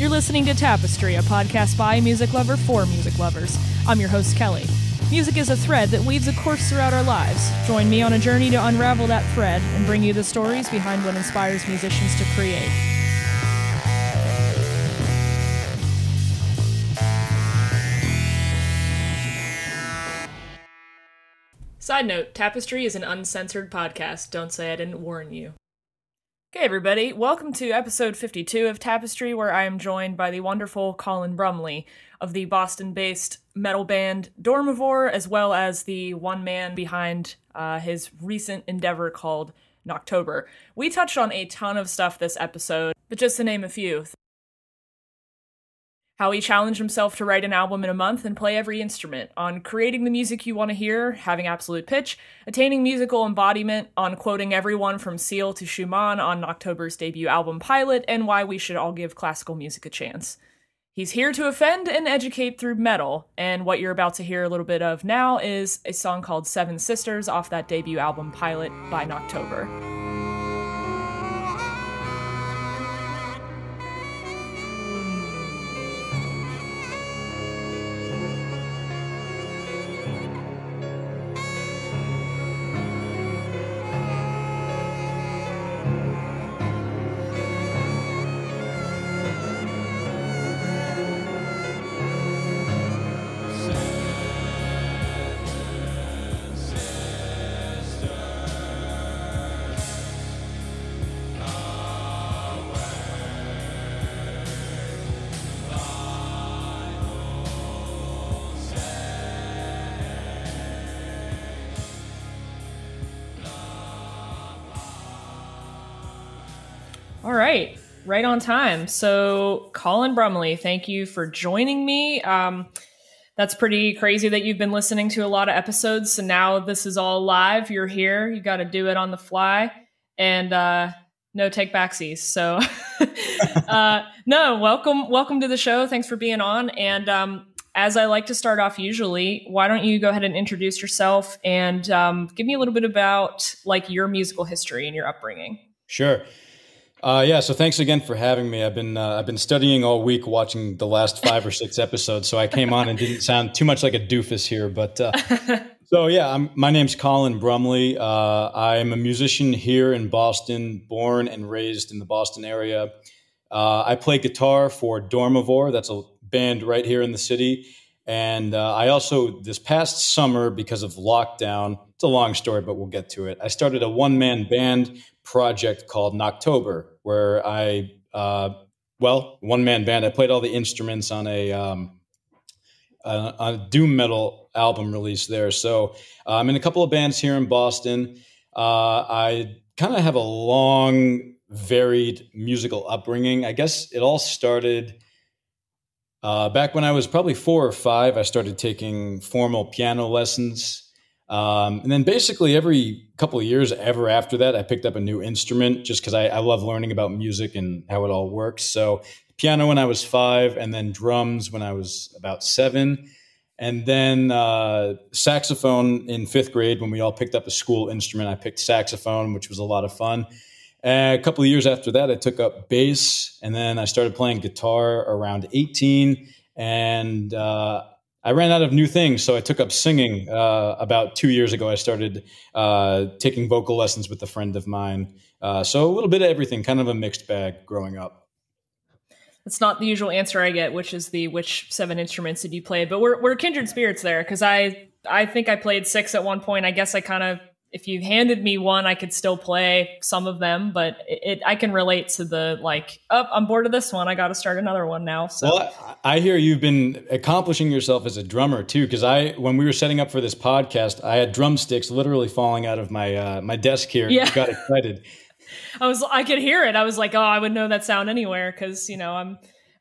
You're listening to Tapestry, a podcast by a music lover for music lovers. I'm your host, Kelly. Music is a thread that weaves a course throughout our lives. Join me on a journey to unravel that thread and bring you the stories behind what inspires musicians to create. Side note, Tapestry is an uncensored podcast. Don't say I didn't warn you. Okay, everybody, welcome to episode 52 of Tapestry, where I am joined by the wonderful Colin Brumley of the Boston-based metal band Dormivore, as well as the one man behind his recent endeavor called Noctobre. We touched on a ton of stuff this episode, but just to name a few. How he challenged himself to write an album in a month and play every instrument, on creating the music you want to hear, having absolute pitch, attaining musical embodiment, on quoting everyone from Seal to Schumann on Noctobre's debut album Pilot, and why we should all give classical music a chance. He's here to offend and educate through metal, and what you're about to hear a little bit of now is a song called Seven Sisters off that debut album Pilot by Noctobre. All right on time. So, Colin Brumley, thank you for joining me. That's pretty crazy that you've been listening to a lot of episodes, so now this is all live. You're here. You got to do it on the fly, and no take backsies. So, no, welcome to the show. Thanks for being on. And as I like to start off usually, why don't you go ahead and introduce yourself and give me a little bit about like your musical history and your upbringing. Sure. So thanks again for having me. I've been studying all week, watching the last 5 or 6 episodes, so I came on and didn't sound too much like a doofus here. But my name's Colin Brumley. I'm a musician here in Boston, born and raised in the Boston area. I play guitar for Dormivore. That's a band right here in the city. And I also, this past summer, because of lockdown, it's a long story, but we'll get to it, I started a one-man band project called Noctobre, where one-man band. I played all the instruments on a doom metal album release there. So I'm in a couple of bands here in Boston. I kind of have a long, varied musical upbringing. I guess it all started back when I was probably 4 or 5. I started taking formal piano lessons. And then basically every couple of years ever after that, I picked up a new instrument just because I love learning about music and how it all works. So piano when I was 5, and then drums when I was about 7. And then saxophone in 5th grade when we all picked up a school instrument. I picked saxophone, which was a lot of fun. A couple of years after that, I took up bass, and then I started playing guitar around 18. And I ran out of new things, so I took up singing. About 2 years ago, I started taking vocal lessons with a friend of mine. So a little bit of everything, kind of a mixed bag growing up. That's not the usual answer I get, which 7 instruments did you play? But we're kindred spirits there, because I think I played 6 at one point. I guess if you handed me one, I could still play some of them, but I can relate to the I'm bored of this one, I got to start another one now. So, well, I hear you've been accomplishing yourself as a drummer too, because when we were setting up for this podcast, I had drumsticks literally falling out of my desk here. Yeah. I got excited. I could hear it. I was like, oh, I would know that sound anywhere, because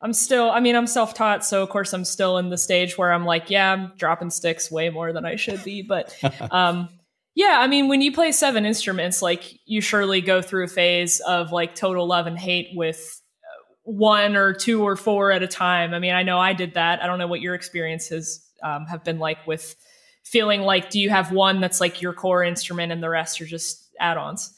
I'm self-taught, so of course I'm still in the stage where I'm like, yeah, I'm dropping sticks way more than I should be, but. Yeah, I mean, when you play 7 instruments, you surely go through a phase of total love and hate with 1 or 2 or 4 at a time. I mean, I know I did that. I don't know what your experiences have been like with feeling do you have one that's your core instrument and the rest are just add-ons?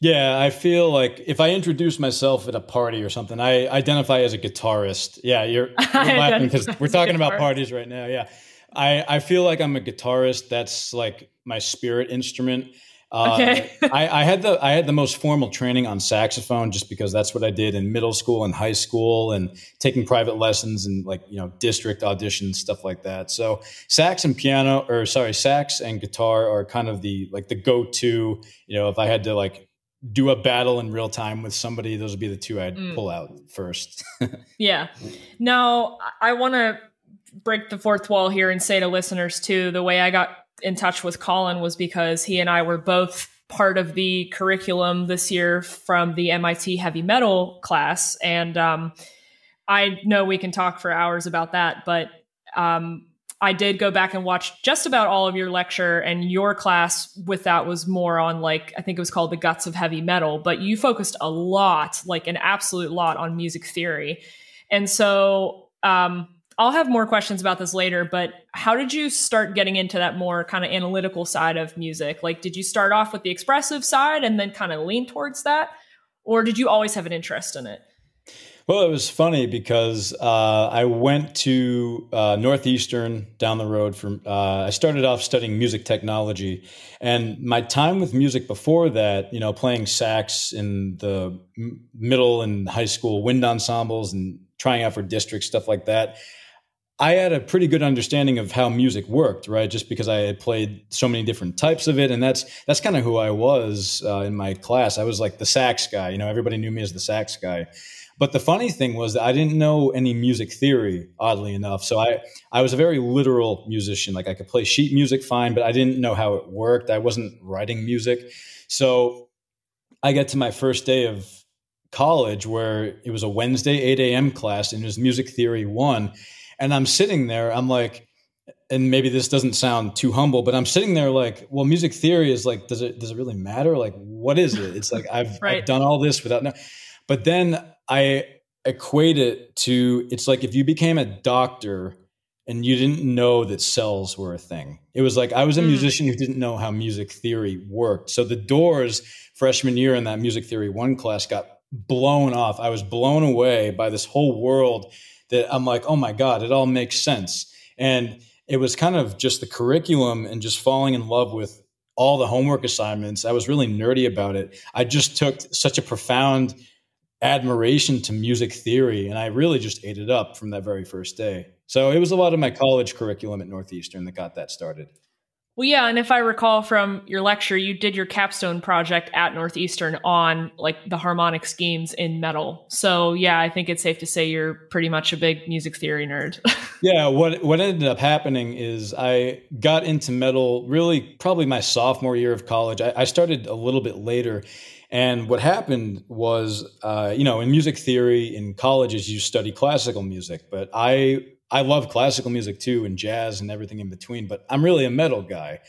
Yeah, I feel like if I introduce myself at a party or something, I identify as a guitarist. Yeah, you're I laughing because identify we're as a talking about guitarist. parties right now. Yeah, I feel like I'm a guitarist. That's like my spirit instrument. Okay. I had the most formal training on saxophone just because that's what I did in middle school and high school and taking private lessons and like, district auditions, stuff like that. So sax and guitar are kind of the go-to, if I had to like do a battle in real time with somebody, those would be the two I'd Mm, pull out first. yeah. Now, I want to break the fourth wall here and say to listeners too, the way I got in touch with Colin was because he and I were both part of the curriculum this year from the MIT heavy metal class. And I know we can talk for hours about that, but I did go back and watch just about all of your lecture, and your class with that was more on like, I think it was called the guts of heavy metal, but you focused a lot, like an absolute lot on music theory. And so I'll have more questions about this later, but how did you start getting into that more kind of analytical side of music? Like, did you start off with the expressive side and then kind of lean towards that? Or did you always have an interest in it? Well, it was funny because I went to Northeastern down the road from. I started off studying music technology, and my time with music before that, playing sax in the middle and high school wind ensembles and trying out for districts, stuff like that. I had a pretty good understanding of how music worked, right? Just because I had played so many different types of it, and that's kind of who I was in my class. I was like the sax guy. Everybody knew me as the sax guy. But the funny thing was that I didn't know any music theory, oddly enough. So I was a very literal musician. Like I could play sheet music fine, but I didn't know how it worked. I wasn't writing music. So I get to my first day of college where it was a Wednesday 8 a.m. class and it was music theory 1. And I'm sitting there, I'm like, and maybe this doesn't sound too humble, but I'm sitting there like, well, music theory is like, does it really matter? Like, what is it? It's like, I've done all this without, but then I equate it to, it's like if you became a doctor and you didn't know that cells were a thing. It was like I was a musician who didn't know how music theory worked. So the doors freshman year in that music theory 1 class got blown off. I was blown away by this whole world that I'm like, oh my God, it all makes sense. And it was kind of just the curriculum and just falling in love with all the homework assignments. I was really nerdy about it. I just took such a profound admiration to music theory, and I really just ate it up from that very first day. So it was a lot of my college curriculum at Northeastern that got that started. Well, yeah, and if I recall from your lecture, you did your capstone project at Northeastern on like the harmonic schemes in metal. So yeah, I think it's safe to say you're pretty much a big music theory nerd. Yeah, what ended up happening is I got into metal really probably my sophomore year of college. I started a little bit later. And what happened was, in music theory in colleges, you study classical music, but I love classical music too, and jazz and everything in between, but I'm really a metal guy.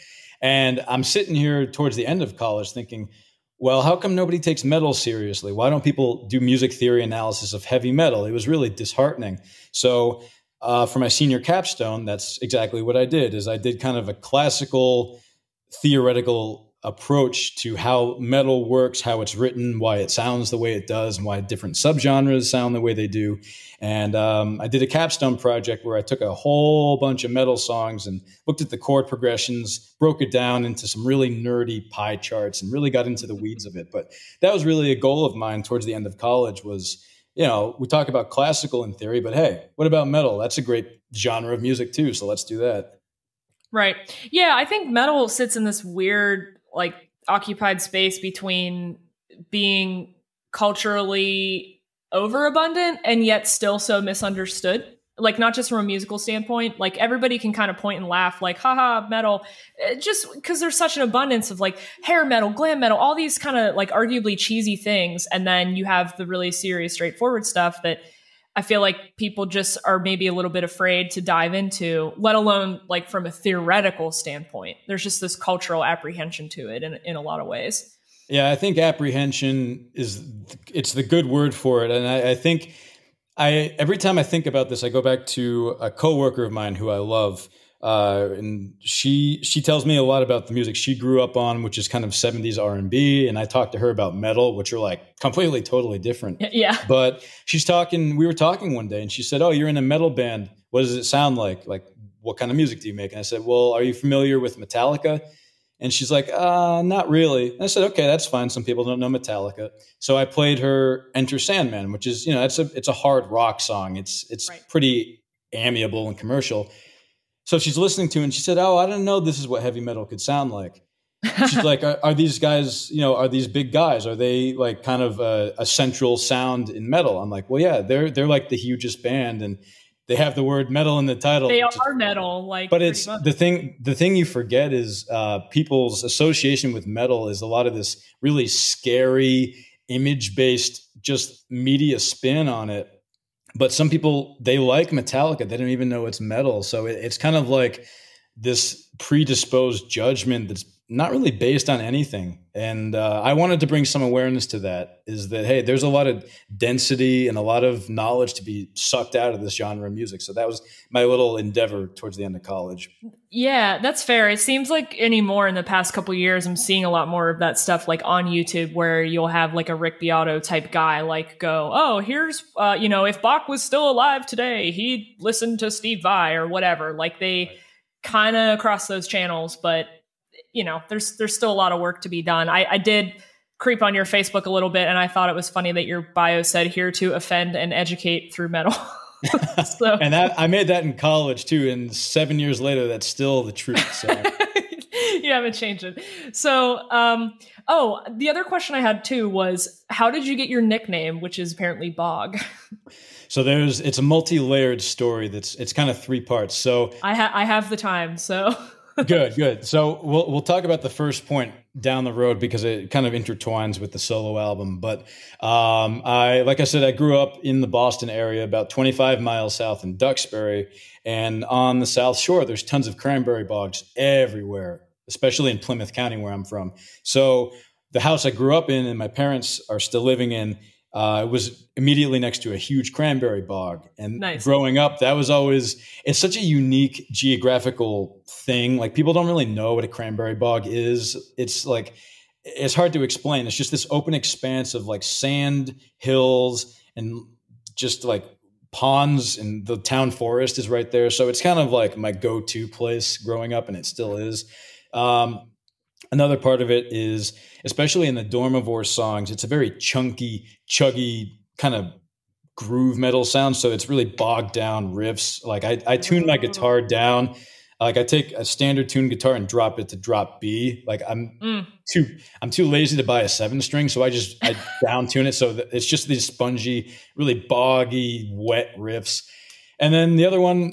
And I'm sitting here towards the end of college thinking, well, how come nobody takes metal seriously? Why don't people do music theory analysis of heavy metal? It was really disheartening. So for my senior capstone, that's exactly what I did, is I did kind of a classical theoretical approach to how metal works, how it's written, why it sounds the way it does, and why different subgenres sound the way they do. And I did a capstone project where I took a whole bunch of metal songs and looked at the chord progressions, broke it down into some really nerdy pie charts, and really got into the weeds of it. But that was really a goal of mine towards the end of college was, we talk about classical in theory, but hey, what about metal? That's a great genre of music too, so let's do that. Right. Yeah, I think metal sits in this weird, like, occupied space between being culturally overabundant and yet still so misunderstood. Like, not just from a musical standpoint, like everybody can kind of point and laugh, like, haha, metal, just because there's such an abundance of like hair metal, glam metal, all these kind of like arguably cheesy things. And then you have the really serious, straightforward stuff that I feel like people just are maybe a little bit afraid to dive into, let alone like from a theoretical standpoint. There's just this cultural apprehension to it in a lot of ways. Yeah, I think apprehension it's the good word for it. And I think every time I think about this, I go back to a coworker of mine who I love. and she tells me a lot about the music she grew up on, which is kind of 70s R&B. And I talked to her about metal, which are like completely, totally different. Yeah. But we were talking one day and she said, "Oh, you're in a metal band. What does it sound like? Like, what kind of music do you make?" And I said, "Well, are you familiar with Metallica?" And she's like, "Not really." And I said, "Okay, that's fine. Some people don't know Metallica." So I played her Enter Sandman, which is, it's a hard rock song. It's Right. pretty amiable and commercial. So she's listening to it and she said, "Oh, I didn't know this is what heavy metal could sound like." She's like, are these guys, are these big guys? Are they like kind of a central sound in metal? I'm like, well, yeah, they're like the hugest band and they have the word metal in the title. They are metal, like, but it's the thing you forget is people's association with metal is a lot of this really scary image-based just media spin on it. But some people, they like Metallica. They don't even know it's metal. So it's kind of like this predisposed judgment that's not really based on anything. And I wanted to bring some awareness to that, is that, hey, there's a lot of density and a lot of knowledge to be sucked out of this genre of music. So that was my little endeavor towards the end of college. Yeah, that's fair. It seems like anymore in the past couple of years, I'm seeing a lot more of that stuff like on YouTube, where you'll have like a Rick Beato type guy like go, "Oh, here's, if Bach was still alive today, he'd listen to Steve Vai," or whatever. Like they kind of cross those channels, but there's still a lot of work to be done. I did creep on your Facebook a little bit, and I thought it was funny that your bio said "here to offend and educate through metal." So. And I made that in college too, and 7 years later, that's still the truth. So. You haven't changed it. So, the other question I had too was, how did you get your nickname, which is apparently Bog? So it's a multi-layered story. It's kind of three parts. So I have the time. So good. So we'll talk about the first point down the road because it kind of intertwines with the solo album. But like I said, I grew up in the Boston area, about 25 miles south in Duxbury, and on the South Shore, there's tons of cranberry bogs everywhere, especially in Plymouth County, where I'm from. So the house I grew up in and my parents are still living in, it was immediately next to a huge cranberry bog. And nice. Growing up, it's such a unique geographical thing. Like people don't really know what a cranberry bog is. It's hard to explain. It's just this open expanse of like sand, hills, and just like ponds, and the town forest is right there. So it's kind of like my go-to place growing up, and it still is. Another part of it is, especially in the Dormivore songs, it's a very chunky, chuggy kind of groove metal sound. So it's really bogged down riffs. Like I tune my guitar down. Like I take a standard tuned guitar and drop it to drop B. Like I'm too lazy to buy a 7-string. So I down tune it. So it's just these spongy, really boggy, wet riffs. And then the other one,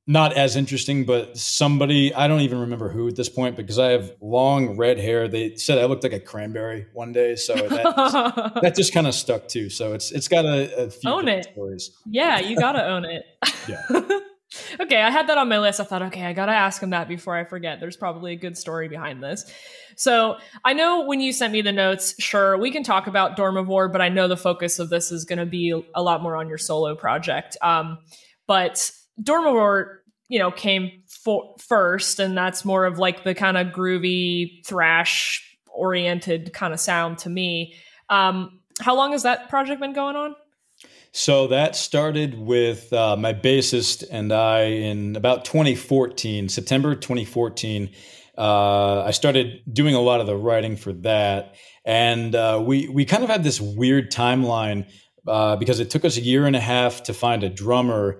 not as interesting, but somebody, I don't even remember who at this point, because I have long red hair. They said I looked like a cranberry one day. So that just kind of stuck too. So it's got a few own it. stories. Yeah, you got to own it. Yeah. Okay, I had that on my list. I thought, okay, I got to ask him that before I forget. There's probably a good story behind this. So I know when you sent me the notes, sure, we can talk about Dormivore, but I know the focus of this is going to be a lot more on your solo project. But Dormivore, came first, and that's more of like the kind of groovy thrash oriented kind of sound to me. How long has that project been going on? So that started with my bassist and I in about 2014, September 2014. I started doing a lot of the writing for that. And we kind of had this weird timeline because it took us a year and a half to find a drummer.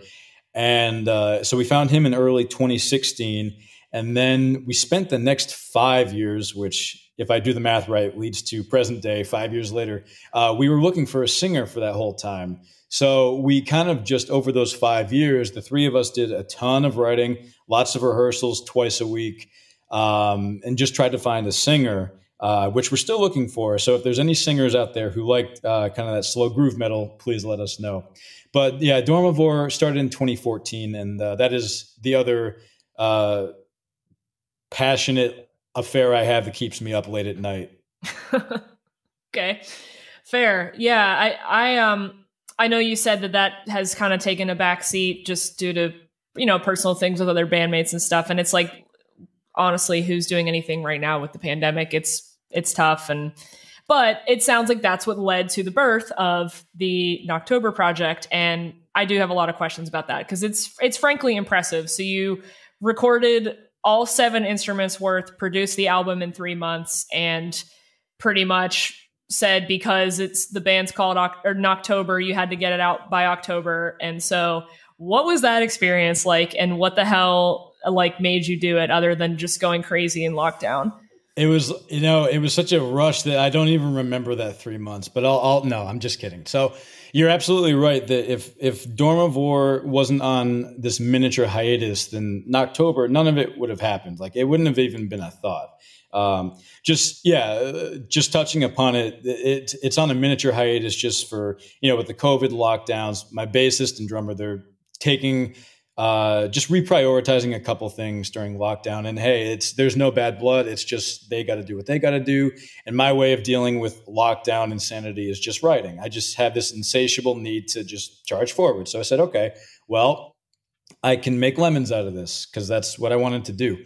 And so we found him in early 2016. And then we spent the next 5 years, which, if I do the math right, leads to present day, 5 years later. We were looking for a singer for that whole time. So we kind of just over those 5 years, the three of us did a ton of writing, lots of rehearsals twice a week, and just tried to find a singer, which we're still looking for. So if there's any singers out there who liked kind of that slow groove metal, please let us know. But yeah, Dormivore started in 2014, and that is the other passionate affair I have that keeps me up late at night. Okay, fair. Yeah, I know you said that has kind of taken a back seat just due to personal things with other bandmates and stuff. And it's like, honestly, who's doing anything right now with the pandemic? It's tough. But it sounds like that's what led to the birth of the Noctobre project. And I do have a lot of questions about that because it's frankly impressive. So you recorded all 7 instruments worth, produced the album in 3 months, and pretty much said because the band's called Noctobre, you had to get it out by October. And so what was that experience like, and what the hell made you do it other than just going crazy in lockdown? It was, it was such a rush that I don't even remember that 3 months, but no, I'm just kidding. So you're absolutely right that if Dormivore wasn't on this miniature hiatus, then Noctobre, none of it would have happened. Like, it wouldn't have even been a thought. Just touching upon it, it's on a miniature hiatus just for, with the COVID lockdowns, my bassist and drummer, they're taking, just reprioritizing a couple things during lockdown. And hey, there's no bad blood. It's just, they got to do what they got to do. And my way of dealing with lockdown insanity is just writing. I just have this insatiable need to just charge forward. So I said, okay, well, I can make lemons out of this because that's what I wanted to do.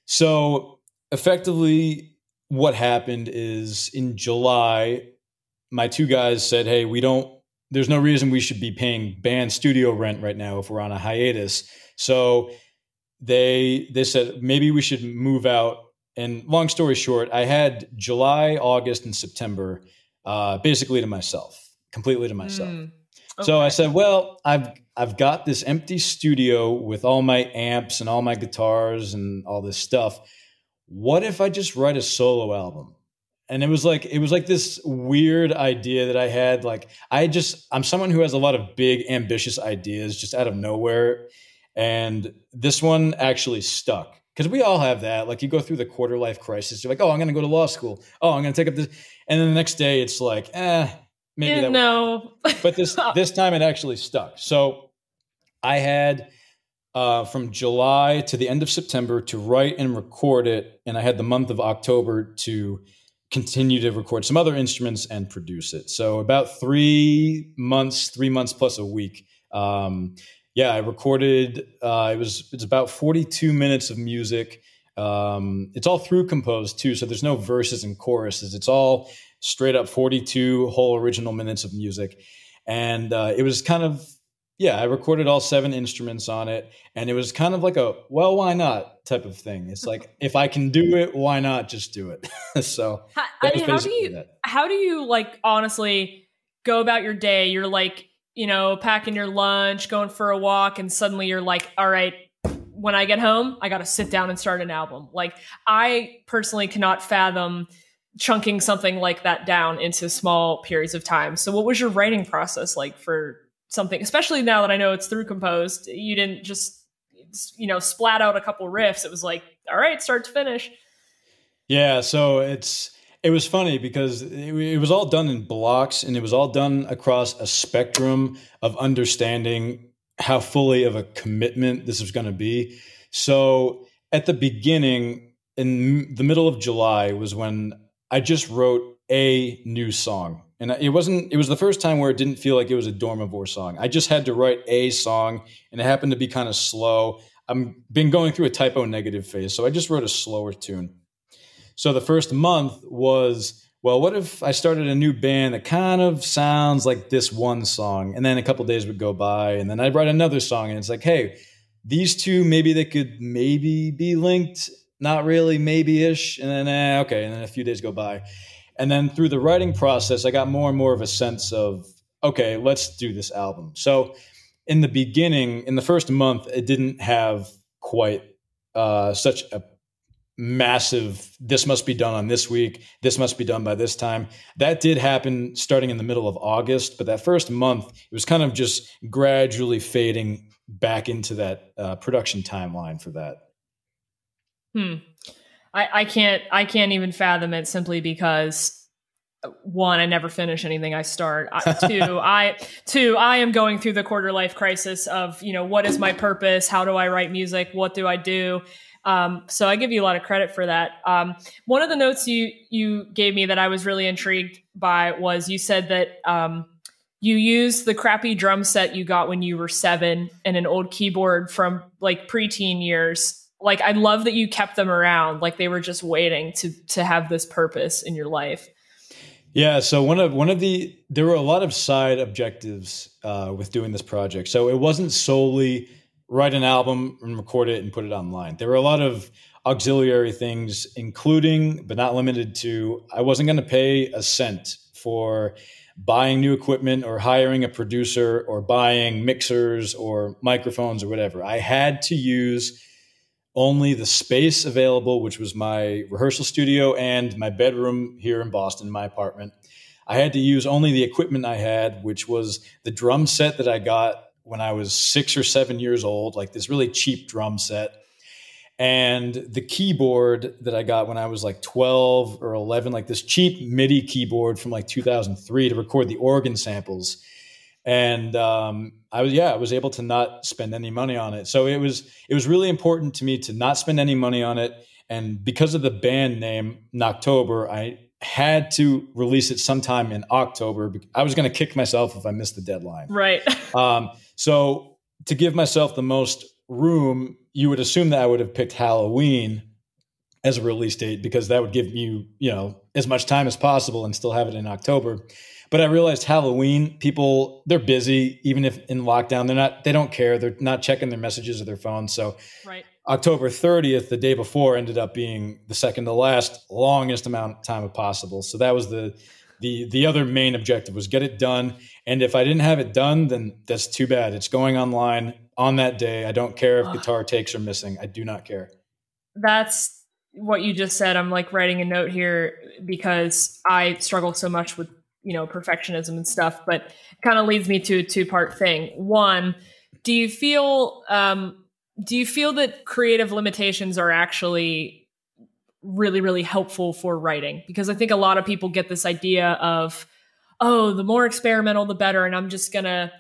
So effectively what happened is in July, my 2 guys said, hey, there's no reason we should be paying band studio rent right now if we're on a hiatus. So they said, maybe we should move out. And long story short, I had July, August, and September basically to myself, completely to myself. Okay. So I said, well, I've got this empty studio with all my amps and all my guitars and all this stuff. What if I just write a solo album? And it was like this weird idea that I had. Like, I'm someone who has a lot of big, ambitious ideas just out of nowhere. And this one actually stuck because we all have that. Like, you go through the quarter life crisis. You're like, oh, I'm going to go to law school. Oh, I'm going to take up this. And then the next day it's like, maybe that. No. But this time it actually stuck. So I had from July to the end of September to write and record it. And I had the month of October to continue to record some other instruments and produce it. So about 3 months plus a week. I recorded, it's about 42 minutes of music. It's all through composed too. So there's no verses and choruses. It's all straight up 42 whole original minutes of music. And it was kind of, I recorded all 7 instruments on it. And it was kind of like a, well, why not type of thing. It's like, if I can do it, why not just do it? So how do you like, honestly go about your day? You're like, packing your lunch, going for a walk, and suddenly you're like, all right, when I get home, I got to sit down and start an album. Like, I personally cannot fathom chunking something like that down into small periods of time. So what was your writing process like for something, especially now that I know it's through composed? You didn't just, splat out a couple riffs. It was like, all right, start to finish. Yeah. So it was funny because it was all done in blocks, and it was all done across a spectrum of understanding how fully of a commitment this was going to be. So at the beginning, in the middle of July, was when I just wrote a new song. And it was the first time where it didn't feel like it was a Dormivore song. I just had to write a song, and it happened to be kind of slow. I've been going through a typo negative phase, so I just wrote a slower tune. So the first month was, well, what if I started a new band that kind of sounds like this one song? And then a couple days would go by, and then I'd write another song, and it's like, hey, these two, maybe they could maybe be linked, not really, maybe-ish. And then, okay, and then a few days go by. And then through the writing process, I got more and more of a sense of, okay, let's do this album. So in the beginning, in the first month, it didn't have quite such a massive, this must be done on this week, this must be done by this time. That did happen starting in the middle of August, but that first month, it was kind of just gradually fading back into that production timeline for that. I can't even fathom it, simply because, one, I never finish anything I start. Two, I am going through the quarter life crisis of, what is my purpose? How do I write music? What do I do? So I give you a lot of credit for that. One of the notes you gave me that I was really intrigued by was you said that you used the crappy drum set you got when you were 7 and an old keyboard from like preteen years. Like, I love that you kept them around. Like, they were just waiting to have this purpose in your life. Yeah. So there were a lot of side objectives with doing this project. So it wasn't solely write an album and record it and put it online. There were a lot of auxiliary things, including, but not limited to, I wasn't going to pay a cent for buying new equipment or hiring a producer or buying mixers or microphones or whatever. I had to use only the space available, which was my rehearsal studio and my bedroom here in Boston, my apartment. I had to use only the equipment I had, which was the drum set that I got when I was 6 or 7 years old, like this really cheap drum set. And the keyboard that I got when I was like 12 or 11, like this cheap MIDI keyboard from like 2003 to record the organ samples. And I was able to not spend any money on it. So it was really important to me to not spend any money on it. And because of the band name Noctobre, I had to release it sometime in October. I was going to kick myself if I missed the deadline. Right. So to give myself the most room, you would assume that I would have picked Halloween as a release date because that would give me, as much time as possible and still have it in October. But I realized Halloween, people, they're busy, even if in lockdown, they don't care. They're not checking their messages or their phones. So right. October 30th, the day before, ended up being the second to last, longest amount of time possible. So that was the other main objective, was get it done. And if I didn't have it done, then that's too bad. It's going online on that day. I don't care if guitar takes are missing. I do not care. That's what you just said. I'm like writing a note here because I struggle so much with, perfectionism and stuff, but it kind of leads me to a two-part thing. One, do you feel that creative limitations are actually really, really helpful for writing? Because I think a lot of people get this idea of, oh, the more experimental, the better, and I'm just going to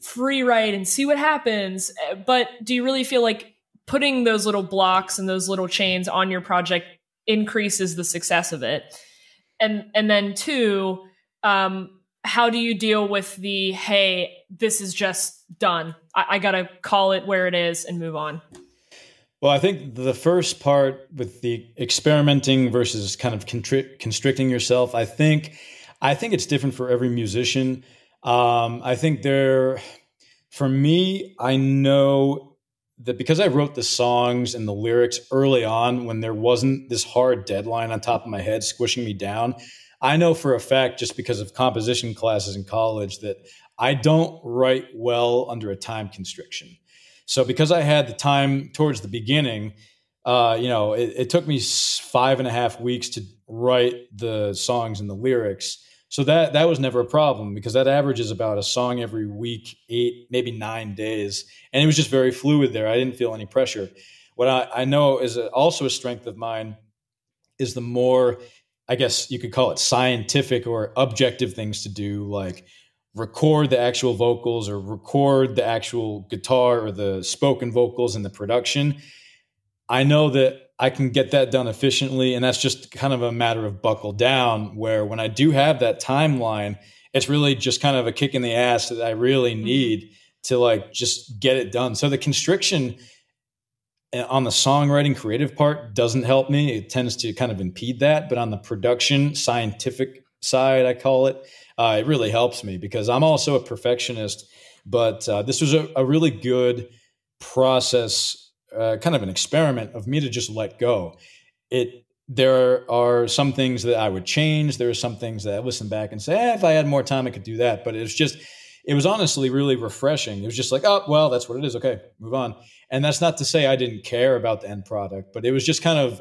free write and see what happens. But do you really feel like putting those little blocks and those little chains on your project increases the success of it? And then two, how do you deal with the, hey, this is just done, I got to call it where it is and move on? Well, I think the first part with the experimenting versus kind of constricting yourself, I think it's different for every musician. I think for me, I know that because I wrote the songs and the lyrics early on when there wasn't this hard deadline on top of my head squishing me down, I know for a fact, just because of composition classes in college, that I don't write well under a time constriction. So because I had the time towards the beginning, it took me 5.5 weeks to write the songs and the lyrics. So that was never a problem because that averages about a song every week, 8, maybe 9 days. And it was just very fluid there. I didn't feel any pressure. What I know is also a strength of mine is the more, I guess you could call it, scientific or objective things to do, like record the actual vocals or record the actual guitar or the spoken vocals and the production. I know that I can get that done efficiently, and that's just kind of a matter of buckle down, where when I do have that timeline, it's really just kind of a kick in the ass that I really need to like just get it done. So the constriction on the songwriting creative part doesn't help me. It tends to kind of impede that. But on the production scientific side, I call it, it really helps me because I'm also a perfectionist. But this was a really good process, kind of an experiment of me to just let go. There are some things that I would change. There are some things that I listen back and say, if I had more time, I could do that. But it was honestly really refreshing. It was just like, oh, well, that's what it is. Okay, move on. And that's not to say I didn't care about the end product, but it was just kind of,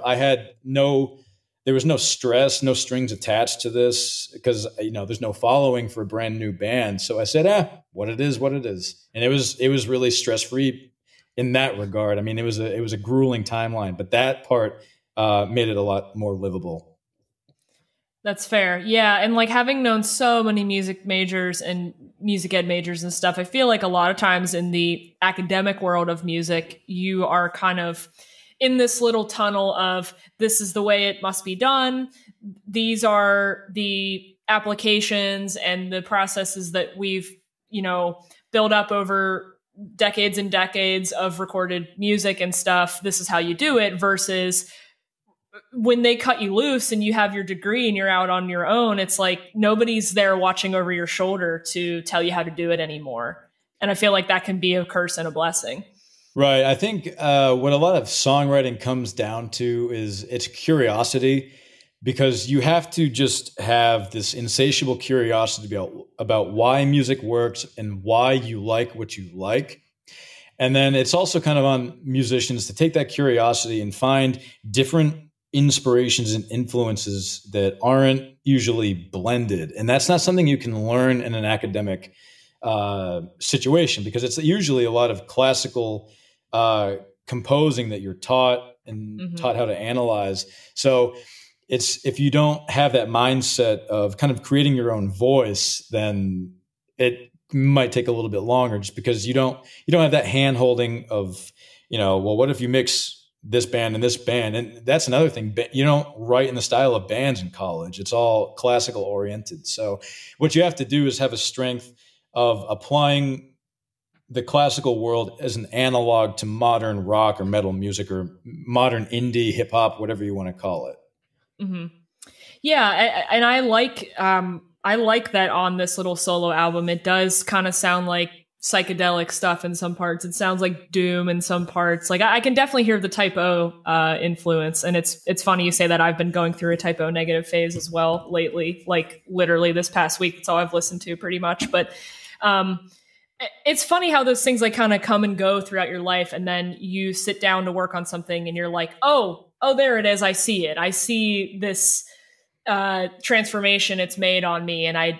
there was no stress, no strings attached to this because, there's no following for a brand new band. So I said, what it is, what it is. And it was really stress-free in that regard. I mean, it was a grueling timeline, but that part made it a lot more livable. That's fair. Yeah. And like having known so many music majors and music ed majors and stuff, I feel like a lot of times in the academic world of music, you are kind of in this little tunnel of this is the way it must be done. These are the applications and the processes that we've, built up over decades and decades of recorded music and stuff. This is how you do it, versus when they cut you loose and you have your degree and you're out on your own. It's like nobody's there watching over your shoulder to tell you how to do it anymore. And I feel like that can be a curse and a blessing. Right. I think what a lot of songwriting comes down to is it's curiosity, because you have to just have this insatiable curiosity about why music works and why you like what you like. And then it's also kind of on musicians to take that curiosity and find different inspirations and influences that aren't usually blended. And that's not something you can learn in an academic situation, because it's usually a lot of classical composing that you're taught and taught how to analyze. So if you don't have that mindset of kind of creating your own voice, then it might take a little bit longer, just because you don't have that hand holding of, well, what if you mix this band and this band? And that's another thing. You don't write in the style of bands in college. It's all classical oriented. So what you have to do is have a strength of applying the classical world as an analog to modern rock or metal music or modern indie hip hop, whatever you want to call it. Mm-hmm. Yeah. And I like that on this little solo album. It does kind of sound like psychedelic stuff in some parts. It sounds like doom in some parts. Like I can definitely hear the Type O influence. And it's funny you say that. I've been going through a Type O negative phase as well lately, like literally this past week. That's all I've listened to pretty much. But it's funny how those things like kind of come and go throughout your life. And then you sit down to work on something and you're like, oh, there it is. I see it. I see this transformation it's made on me. And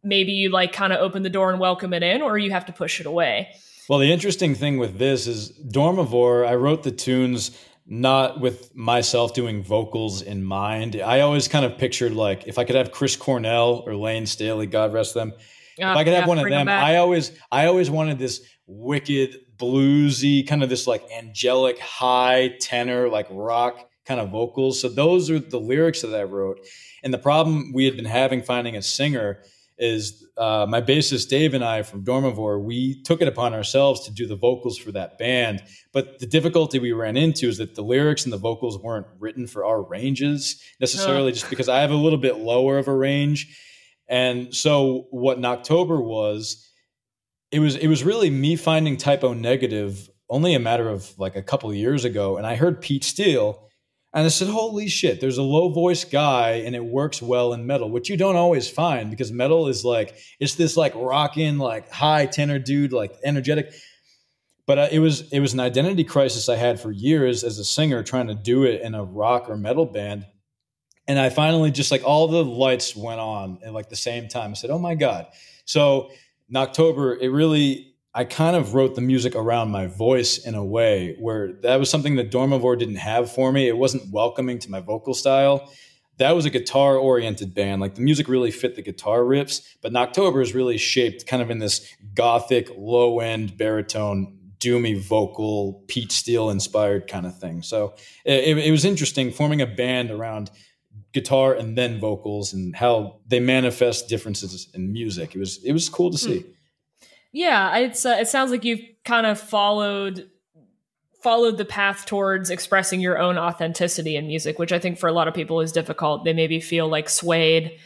maybe you like kind of open the door and welcome it in, or you have to push it away. Well, the interesting thing with this is Dormivore, I wrote the tunes not with myself doing vocals in mind. I always kind of pictured, like, if I could have Chris Cornell or Lane Staley, God rest them, if I could have one of them, I always wanted this wicked, bluesy, kind of this like angelic, high tenor, like rock kind of vocals. So those are the lyrics that I wrote. And the problem we had been having finding a singer is my bassist Dave and I from Dormivore, we took it upon ourselves to do the vocals for that band. But the difficulty we ran into is that the lyrics and the vocals weren't written for our ranges necessarily, just because I have a little bit lower of a range. And so what Noctobre was, it was really me finding Type O negative only a matter of like a couple of years ago. And I heard Pete Steele and I said, holy shit, there's a low voice guy and it works well in metal, which you don't always find, because metal is like, it's this like rockin', like high tenor dude, like energetic. But it was an identity crisis I had for years as a singer, trying to do it in a rock or metal band. And I finally just like all the lights went on at like the same time. I said, oh my God. So Noctobre, I kind of wrote the music around my voice in a way where that was something that Dormivore didn't have for me. It wasn't welcoming to my vocal style. That was a guitar oriented band. Like the music really fit the guitar riffs, but Noctobre is really shaped kind of in this gothic, low end baritone, doomy vocal, Pete Steele inspired kind of thing. So it was interesting forming a band around guitar and then vocals and how they manifest differences in music. It was cool to see. Yeah, it sounds like you've kind of followed the path towards expressing your own authenticity in music, which I think for a lot of people is difficult. They maybe feel like swayed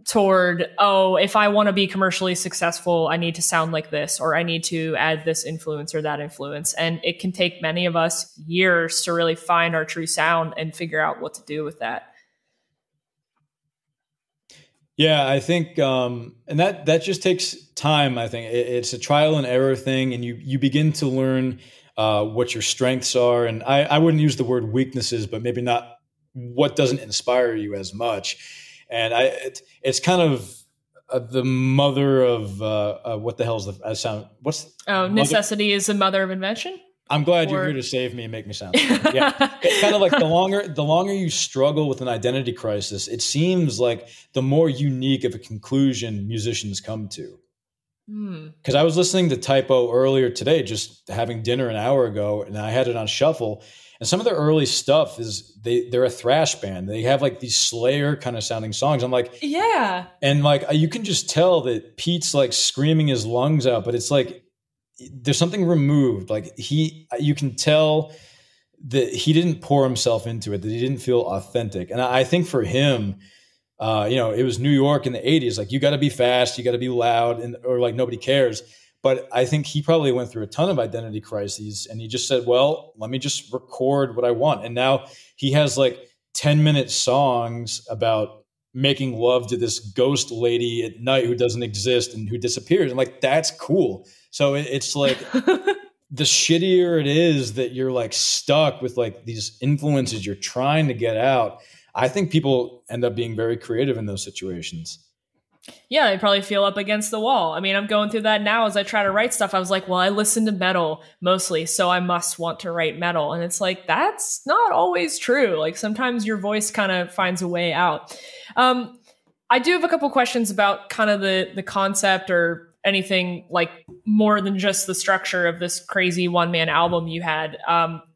toward, oh, if I want to be commercially successful, I need to sound like this, or I need to add this influence or that influence. And it can take many of us years to really find our true sound and figure out what to do with that. Yeah, I think, and that just takes time. I think it's a trial and error thing, and you begin to learn what your strengths are. And I wouldn't use the word weaknesses, but maybe not what doesn't inspire you as much. And it's kind of the mother of what the hell is the sound? Necessity is the mother of invention. I'm glad you're here to save me and make me sound smart. Yeah. It's kind of like the longer you struggle with an identity crisis, it seems like the more unique of a conclusion musicians come to. Because I was listening to Type O earlier today, just having dinner an hour ago, and I had it on shuffle. And some of their early stuff is they're a thrash band. They have like these Slayer kind of sounding songs. I'm like, Yeah. and like you can just tell that Pete's like screaming his lungs out, but it's like there's something removed. Like you can tell that he didn't pour himself into it, that he didn't feel authentic. And I think for him, it was New York in the 80s. Like, you got to be fast, you got to be loud, or like nobody cares. But I think he probably went through a ton of identity crises, and he just said, well, let me just record what I want. And now he has like 10-minute songs about making love to this ghost lady at night who doesn't exist and who disappears. And like, that's cool. So it's like the shittier it is that you're like stuck with like these influences you're trying to get out, I think people end up being very creative in those situations. Yeah, they probably feel up against the wall. I mean, I'm going through that now as I try to write stuff. I was like, well, I listen to metal mostly, so I must want to write metal. And it's like, that's not always true. Like, sometimes your voice kind of finds a way out. I do have a couple questions about kind of the concept or anything like more than just the structure of this crazy one-man album you had.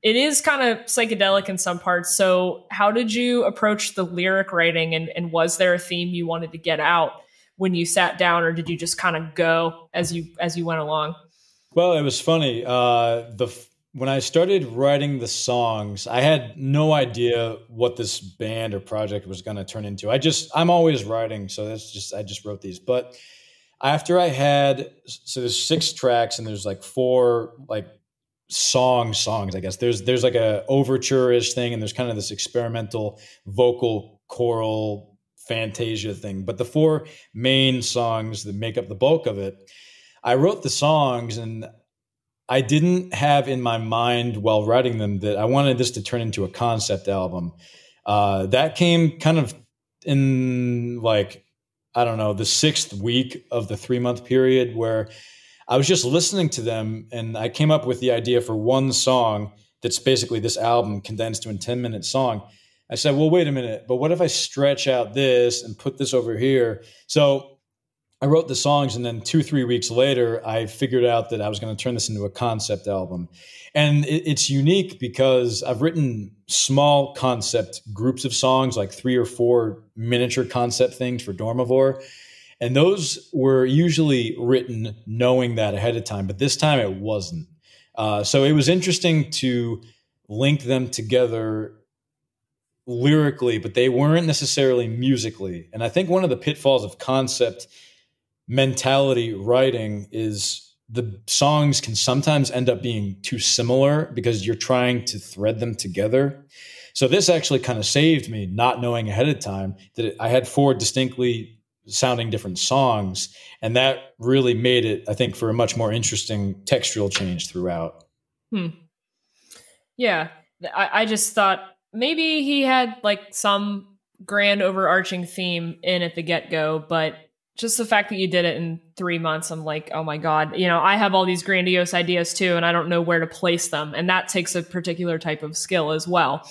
It is kind of psychedelic in some parts. So how did you approach the lyric writing, and was there a theme you wanted to get out when you sat down, or did you just kind of go as you went along? Well, it was funny. When I started writing the songs, I had no idea what this band or project was going to turn into. I'm always writing, so I just wrote these. But after so there's 6 tracks and there's like 4 like songs, I guess. There's like a overture-ish thing, and there's kind of this experimental vocal choral fantasia thing. But the 4 main songs that make up the bulk of it, I wrote the songs, and I didn't have in my mind while writing them that I wanted this to turn into a concept album. That came kind of in like, I don't know, the 6th week of the 3-month period, where I was just listening to them, and I came up with the idea for one song that's basically this album condensed to a 10-minute song. I said, well, wait a minute, but what if I stretch out this and put this over here? So I wrote the songs, and then 2-3 weeks later, I figured out that I was going to turn this into a concept album. And it's unique because I've written small concept groups of songs, like 3 or 4 miniature concept things for Dormivore. And those were usually written knowing that ahead of time, but this time it wasn't. So it was interesting to link them together lyrically, but they weren't necessarily musically. And I think one of the pitfalls of concept mentality writing is the songs can sometimes end up being too similar because you're trying to thread them together. So this actually kind of saved me, not knowing ahead of time that I had 4 distinctly sounding different songs. And that really made it, I think, for a much more interesting textural change throughout. Yeah. I just thought maybe he had like some grand overarching theme in at the get-go, but just the fact that you did it in 3 months, I'm like, oh my God, I have all these grandiose ideas too, and I don't know where to place them. And that takes a particular type of skill as well.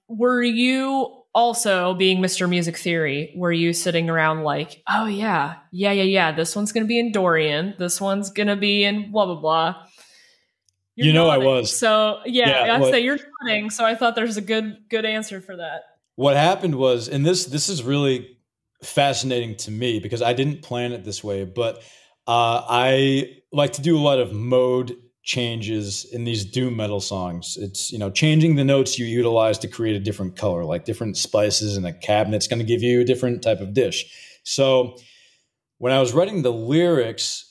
Were you also, being Mr. Music Theory, were you sitting around like, oh yeah, this one's going to be in Dorian, this one's going to be in blah, blah, blah. I was. So yeah, I'd say you're nodding. So I thought there's a good answer for that. What happened was, and this is really fascinating to me because I didn't plan it this way, but I like to do a lot of mode changes in these doom metal songs. It's, changing the notes you utilize to create a different color, like different spices in a cabinet's going to give you a different type of dish. So when I was writing the lyrics,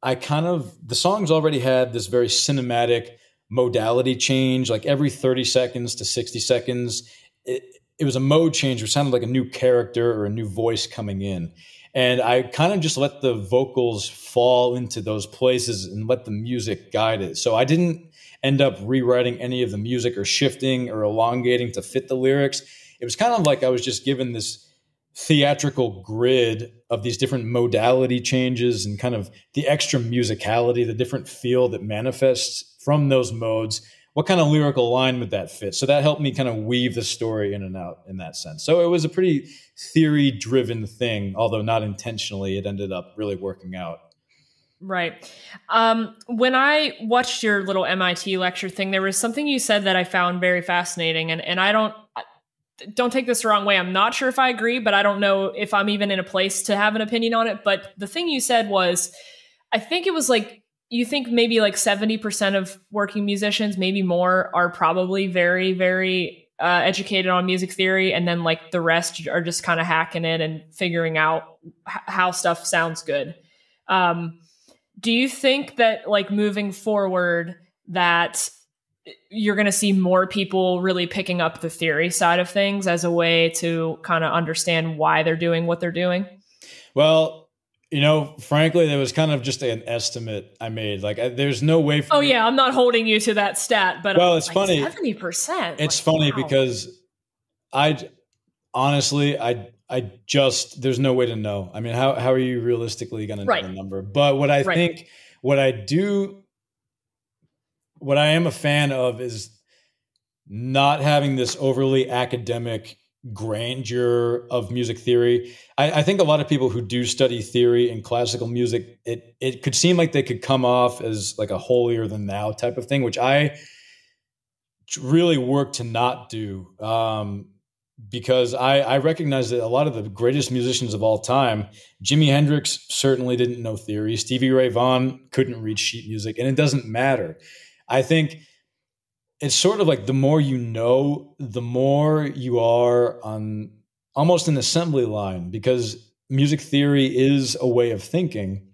the songs already had this very cinematic modality change, like every 30 seconds to 60 seconds. It was a mode change, which sounded like a new character or a new voice coming in. And I kind of just let the vocals fall into those places and let the music guide it. So I didn't end up rewriting any of the music or shifting or elongating to fit the lyrics. It was kind of like I was just given this theatrical grid of these different modality changes and kind of the extra musicality, the different feel that manifests from those modes. What kind of lyrical line would that fit? So that helped me kind of weave the story in and out in that sense. So it was a pretty theory-driven thing, although not intentionally. It ended up really working out. Right. When I watched your little MIT lecture thing, there was something you said that I found very fascinating, and I don't take this the wrong way. I'm not sure if I agree, but I don't know if I'm even in a place to have an opinion on it. But the thing you said was, I think it was like, you think maybe like 70% of working musicians, maybe more, are probably very, very educated on music theory. And then like the rest are just kind of hacking it and figuring out how stuff sounds good. Do you think that like moving forward that you're going to see more people really picking up the theory side of things as a way to kind of understand why they're doing what they're doing? Well, frankly, there was kind of just an estimate I made. Like, there's no way. Yeah, I'm not holding you to that stat, but well, it's like funny. 70%. It's like, funny, wow. Because honestly, there's no way to know. I mean, how are you realistically going to know the number? But what I think, what I am a fan of is not having this overly academic grandeur of music theory. I think a lot of people who do study theory in classical music, it could seem like they could come off as like a holier than thou type of thing, which I really work to not do. Because I recognize that a lot of the greatest musicians of all time, Jimi Hendrix certainly didn't know theory. Stevie Ray Vaughan couldn't read sheet music, and it doesn't matter. I think it's sort of like the more you know, the more you are on almost an assembly line, because music theory is a way of thinking.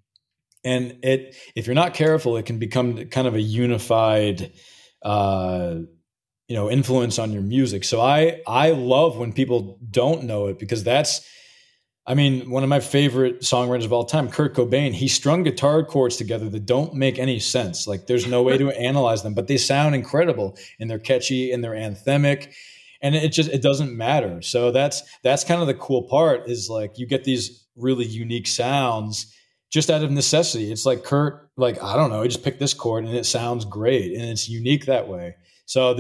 And if you're not careful, it can become kind of a unified influence on your music. So I love when people don't know it, because one of my favorite songwriters of all time, Kurt Cobain, he strung guitar chords together that don't make any sense. Like, there's no way to analyze them, but they sound incredible, and they're catchy and they're anthemic, and it doesn't matter. So that's kind of the cool part, is like, you get these really unique sounds just out of necessity. It's like Kurt, like, I don't know, he just picked this chord and it sounds great, and it's unique that way. So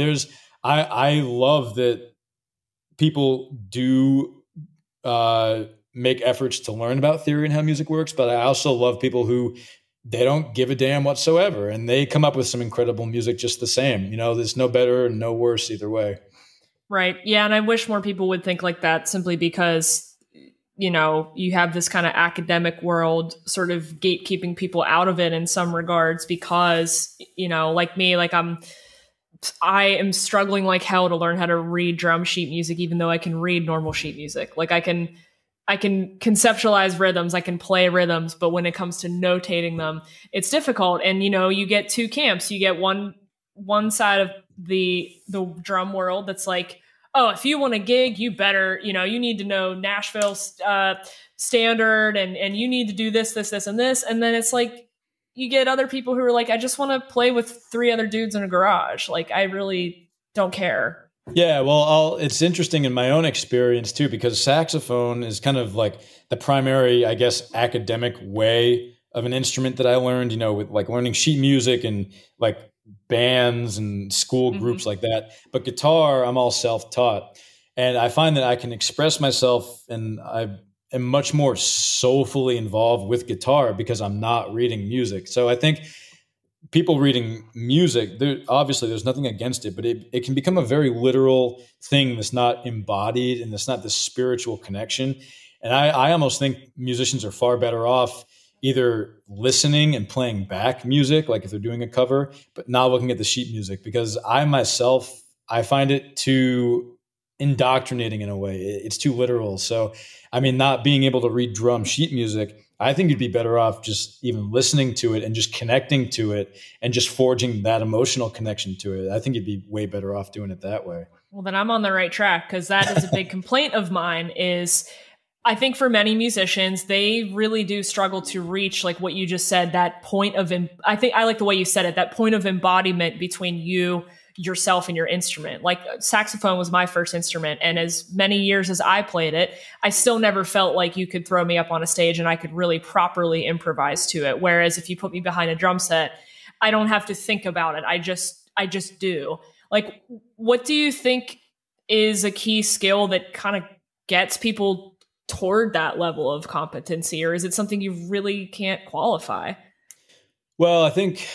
I love that people do make efforts to learn about theory and how music works, but I also love people who they don't give a damn whatsoever, and they come up with some incredible music just the same. There's no better and no worse either way. Right. Yeah, and I wish more people would think like that, simply because you have this kind of academic world sort of gatekeeping people out of it in some regards, because like me, like I am struggling like hell to learn how to read drum sheet music, even though I can read normal sheet music. Like, I can conceptualize rhythms, I can play rhythms, but when it comes to notating them, it's difficult. And you get two camps. You get one side of the drum world that's like, oh, if you want a gig, you better, you need to know Nashville standard, and you need to do this, this, this, and this. And then it's like, you get other people who are like, I just want to play with 3 other dudes in a garage. Like, I really don't care. Yeah, well, it's interesting in my own experience too, because saxophone is kind of like the primary, I guess, academic way of an instrument that I learned, with like learning sheet music and like bands and school groups like that. But guitar, I'm all self-taught. And I find that I can express myself, and I am much more soulfully involved with guitar because I'm not reading music. So I think people reading music, obviously there's nothing against it, but it can become a very literal thing that's not embodied, and that's not the spiritual connection. And I almost think musicians are far better off either listening and playing back music, like if they're doing a cover, but not looking at the sheet music, because I find it too indoctrinating in a way. It's too literal. So, not being able to read drum sheet music, I think you'd be better off just even listening to it and just connecting to it and just forging that emotional connection to it. I think you'd be way better off doing it that way. Well, then I'm on the right track, because that is a big complaint of mine. Is I think for many musicians, they really do struggle to reach, like what you just said, that point of, I think I like the way you said it, that point of embodiment between yourself and your instrument. Like, saxophone was my first instrument, and as many years as I played it, I still never felt like you could throw me up on a stage and I could really properly improvise to it. Whereas if you put me behind a drum set, I don't have to think about it. I just do. Like, what do you think is a key skill that kind of gets people toward that level of competency, or is it something you really can't qualify? Well, I think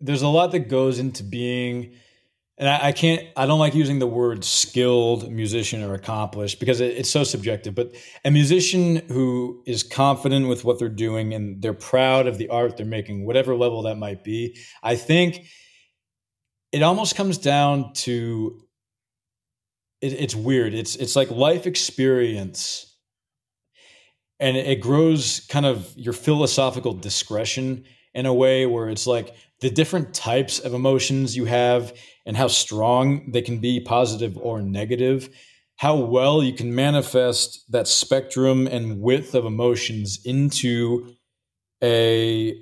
there's a lot that goes into being, and I don't like using the word skilled musician or accomplished because it's so subjective, but a musician who is confident with what they're doing and they're proud of the art they're making, whatever level that might be, I think it almost comes down to, it's weird. It's like life experience, and it grows kind of your philosophical discretion in a way where it's like the different types of emotions you have and how strong they can be, positive or negative, how well you can manifest that spectrum and width of emotions into a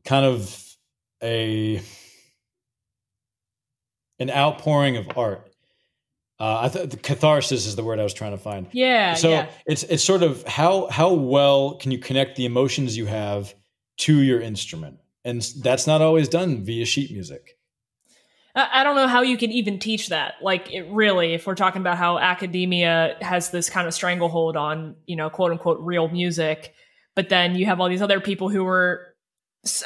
kind of a an outpouring of art. I thought the catharsis is the word I was trying to find. Yeah. So yeah. it's sort of how well can you connect the emotions you have to your instrument, and that's not always done via sheet music. I don't know how you can even teach that. Like, it really, if we're talking about how academia has this kind of stranglehold on, quote unquote, real music, but then you have all these other people who were,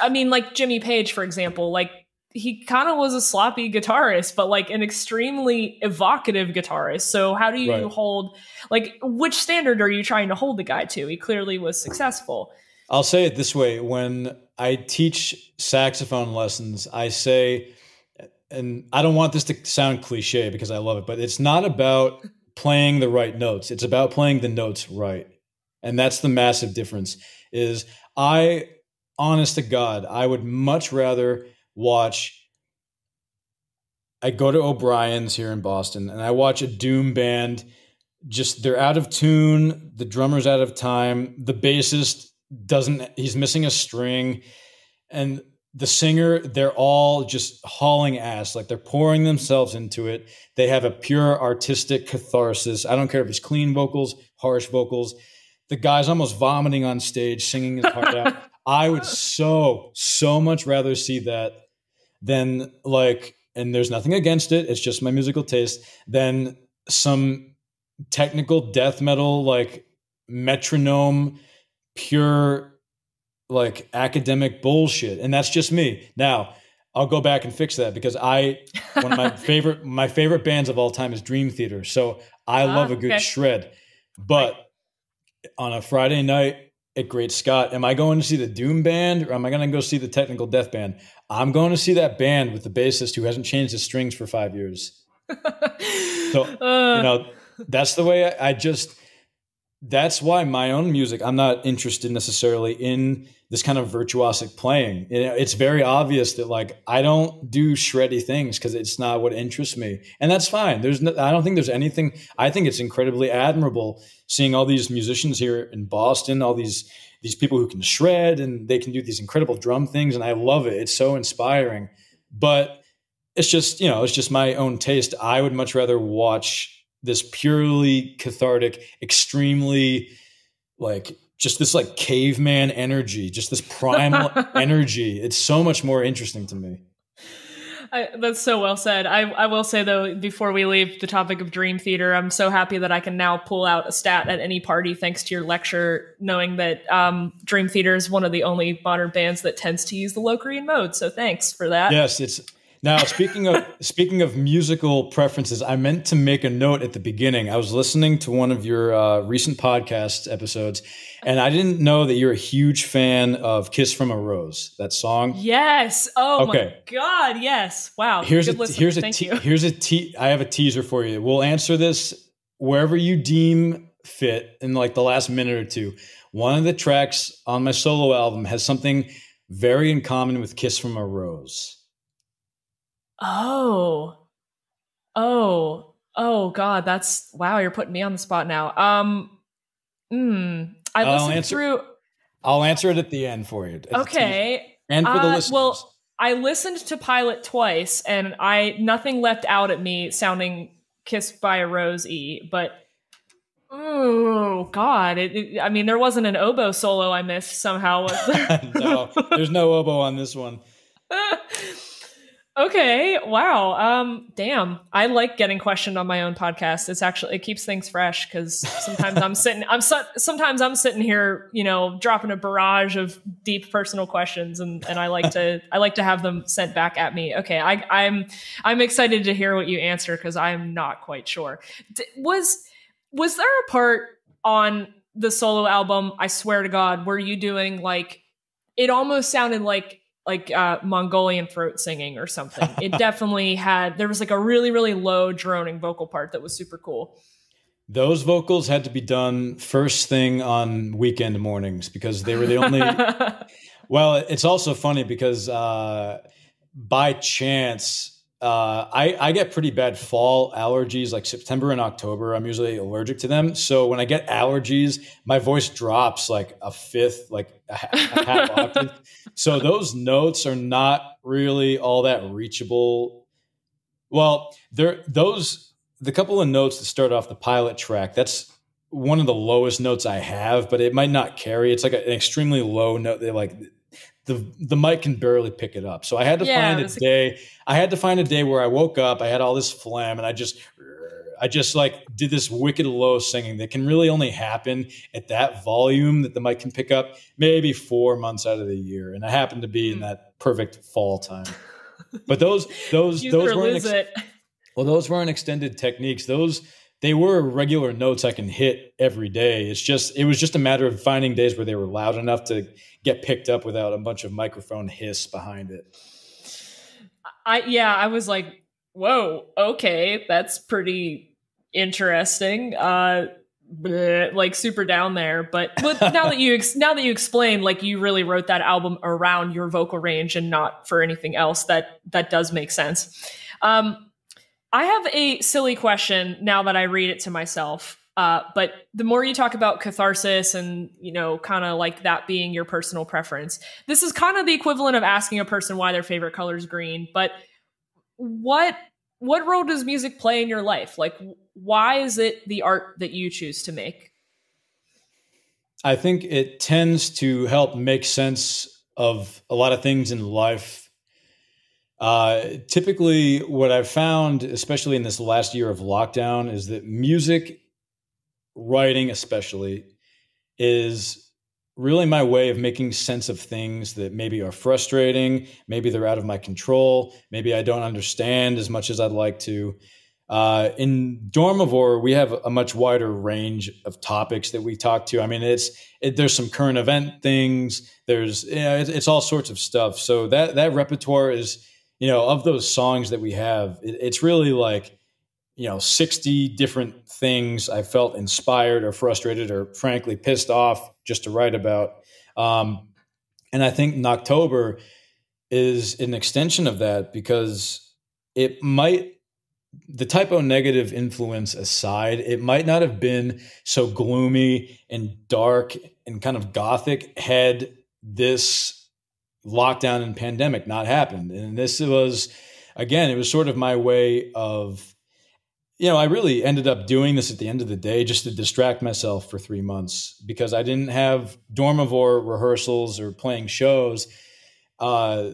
I mean, like Jimmy Page, for example, like he kind of was a sloppy guitarist, but like an extremely evocative guitarist. So how do you hold, like, which standard are you trying to hold the guy to? He clearly was successful. I'll say it this way. When I teach saxophone lessons, I say, and I don't want this to sound cliche because I love it, but it's not about playing the right notes. It's about playing the notes right. And that's the massive difference. Is honest to God, I would much rather I go to O'Brien's here in Boston and I watch a doom band. Just they're out of tune. The drummer's out of time. The bassist he's missing a string. And the singer, they're all just hauling ass. Like they're pouring themselves into it. They have a pure artistic catharsis. I don't care if it's clean vocals, harsh vocals. The guy's almost vomiting on stage, singing his heart out. I would so much rather see that than and there's nothing against it, it's just my musical taste, than some technical death metal, like metronome, pure, like academic bullshit. And that's just me. Now, I'll go back and fix that because one of my favorite bands of all time is Dream Theater. So I love a good shred. But on a Friday night at Great Scott, am I going to see the Doom band or am I going to go see the technical death band? I'm going to see that band with the bassist who hasn't changed his strings for 5 years. So, that's the way that's why my own music, I'm not interested necessarily in this kind of virtuosic playing. It's very obvious that I don't do shreddy things because it's not what interests me. And that's fine. I don't think there's anything. I think it's incredibly admirable seeing all these musicians here in Boston, all these people who can shred and they can do these incredible drum things. And I love it. It's so inspiring, but it's just my own taste. I would much rather watch this purely cathartic, extremely just this caveman energy, just this primal energy. It's so much more interesting to me. That's so well said. I will say, though, before we leave the topic of Dream Theater, I'm so happy that I can now pull out a stat at any party thanks to your lecture, knowing that Dream Theater is one of the only modern bands that tends to use the Locrian mode. So thanks for that. Yes, Now, speaking of musical preferences, I meant to make a note at the beginning. I was listening to one of your recent podcast episodes, and I didn't know that you're a huge fan of "Kiss from a Rose," that song. Yes. Oh my God. Yes. Wow. I have a teaser for you. We'll answer this wherever you deem fit in the last minute or two. One of the tracks on my solo album has something very in common with "Kiss from a Rose." Oh God, wow, you're putting me on the spot now. I'll answer it at the end for you. Okay. And for the listeners. Well, I listened to Pilot twice and nothing leapt out at me sounding Kissed by a Rose-y, but oh God, there wasn't an oboe solo I missed somehow. Was there? No, there's no oboe on this one. Okay. Wow. Damn. I like getting questioned on my own podcast. It keeps things fresh because sometimes I'm sitting here, dropping a barrage of deep personal questions, and I like to have them sent back at me. Okay. I'm excited to hear what you answer because I'm not quite sure. Was there a part on the solo album, I swear to God, were you doing like, it almost sounded like Mongolian throat singing or something. It definitely there was like a really, really low droning vocal part that was super cool. Those vocals had to be done first thing on weekend mornings because they were the only. Well, it's also funny because by chance, I get pretty bad fall allergies, like September and October. I'm usually allergic to them. So when I get allergies, my voice drops like a fifth, like a half octave. So those notes are not really all that reachable. Well, the couple of notes that start off the pilot track, that's one of the lowest notes I have, but it might not carry. It's like an extremely low note. They like the mic can barely pick it up. So I had to find a day. I had to find a day where I woke up, I had all this phlegm, and I just like did this wicked low singing that can really only happen at that volume that the mic can pick up maybe 4 months out of the year. And I happened to be in that perfect fall time. But those weren't extended techniques. They were regular notes I can hit every day. It was just a matter of finding days where they were loud enough to get picked up without a bunch of microphone hiss behind it. I was like, whoa, okay, that's pretty interesting. Like super down there, but now that you explain, like you really wrote that album around your vocal range and not for anything else, that does make sense. I have a silly question now that I read it to myself. But the more you talk about catharsis and, kind of like that being your personal preference, this is kind of the equivalent of asking a person why their favorite color is green. But what role does music play in your life? Like, why is it the art that you choose to make? I think it tends to help make sense of a lot of things in life. Typically, what I've found, especially in this last year of lockdown, is that music writing especially is really my way of making sense of things that maybe are frustrating, maybe they're out of my control, maybe I don't understand as much as I'd like to. In Dormivore, we have a much wider range of topics that we talk to. I mean, there's some current event things, it's all sorts of stuff. So that repertoire is, of those songs that we have, it's really like, 60 different things I felt inspired or frustrated or frankly pissed off just to write about. And I think Noctobre is an extension of that because the typo negative influence aside, it might not have been so gloomy and dark and kind of gothic had this lockdown and pandemic not happened. And this was, again, it was sort of my way of, I really ended up doing this at the end of the day just to distract myself for 3 months because I didn't have Dormivore rehearsals or playing shows. So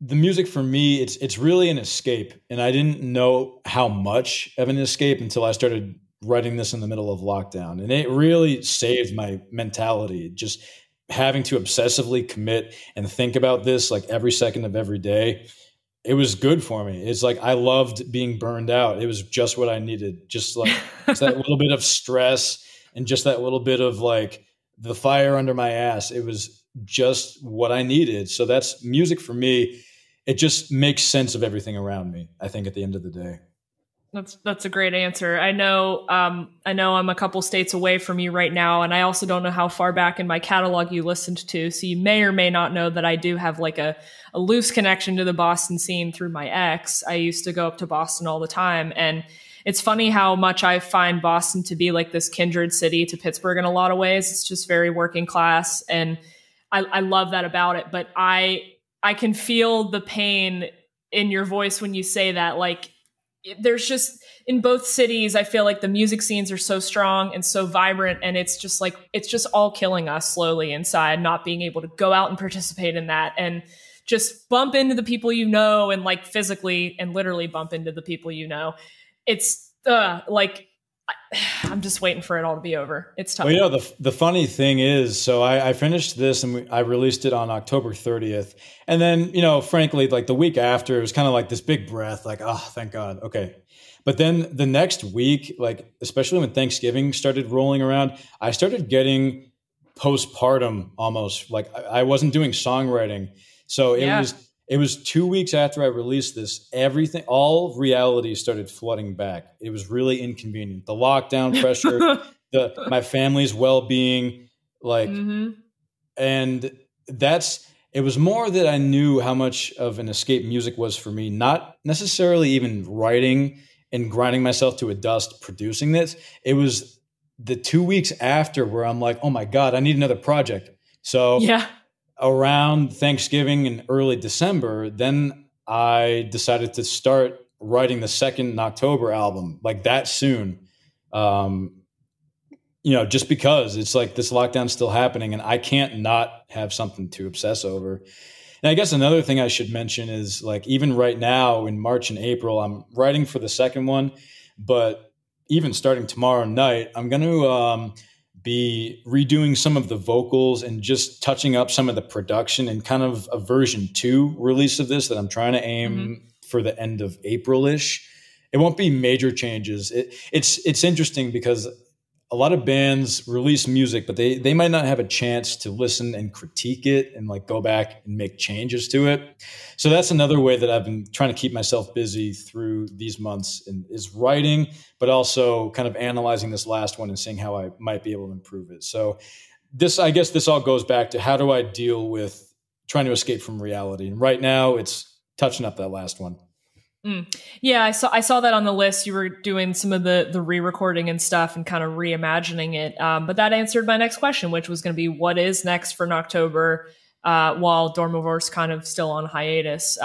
the music for me, it's really an escape. And I didn't know how much of an escape until I started writing this in the middle of lockdown. And it really saved my mentality, just having to obsessively commit and think about this like every second of every day. It was good for me. It's like I loved being burned out. It was just what I needed. Just like that little bit of stress and just that little bit of like the fire under my ass. It was just what I needed. So that's music for me. It just makes sense of everything around me, I think, at the end of the day. That's a great answer. I know I'm a couple states away from you right now, and I also don't know how far back in my catalog you listened to. So you may or may not know that I do have like a loose connection to the Boston scene through my ex. I used to go up to Boston all the time, and it's funny how much I find Boston to be like this kindred city to Pittsburgh in a lot of ways. It's just very working class, and I love that about it. But I can feel the pain in your voice when you say that, like, there's just, in both cities, I feel like the music scenes are so strong and so vibrant, and it's just like, it's just all killing us slowly inside, not being able to go out and participate in that and just bump into the people you know, and like physically and literally bump into the people you know. It's like, I'm just waiting for it all to be over. It's tough. Well, you know, the funny thing is, so I finished this and I released it on October 30th. And then, you know, frankly, like the week after, it was kind of like this big breath, like, oh, thank God. Okay. But then the next week, like, especially when Thanksgiving started rolling around, I started getting postpartum almost. Like I wasn't doing songwriting. So it was 2 weeks after I released this, everything, all reality started flooding back. It was really inconvenient. The lockdown pressure, my family's well-being, like, and it was more that I knew how much of an escape music was for me, not necessarily even writing and grinding myself to a dust producing this. It was the 2 weeks after where I'm like, oh my God, I need another project. So around Thanksgiving and early December, then I decided to start writing the second Noctobre album like that soon. You know, just because it's like this lockdown's still happening and I can't not have something to obsess over. And I guess another thing I should mention is like, even right now in March and April, I'm writing for the second one, but even starting tomorrow night, I'm going to be redoing some of the vocals and just touching up some of the production and kind of a version 2 release of this that I'm trying to aim for the end of April-ish. It won't be major changes. It's interesting because a lot of bands release music, but they might not have a chance to listen and critique it and like go back and make changes to it. So that's another way that I've been trying to keep myself busy through these months, and is writing, but also kind of analyzing this last one and seeing how I might be able to improve it. So I guess this all goes back to how do I deal with trying to escape from reality? And right now it's touching up that last one. Yeah, I saw that on the list. You were doing some of the re-recording and stuff and kind of reimagining it. But that answered my next question, which was going to be what is next for Noctobre while Dormivore's kind of still on hiatus.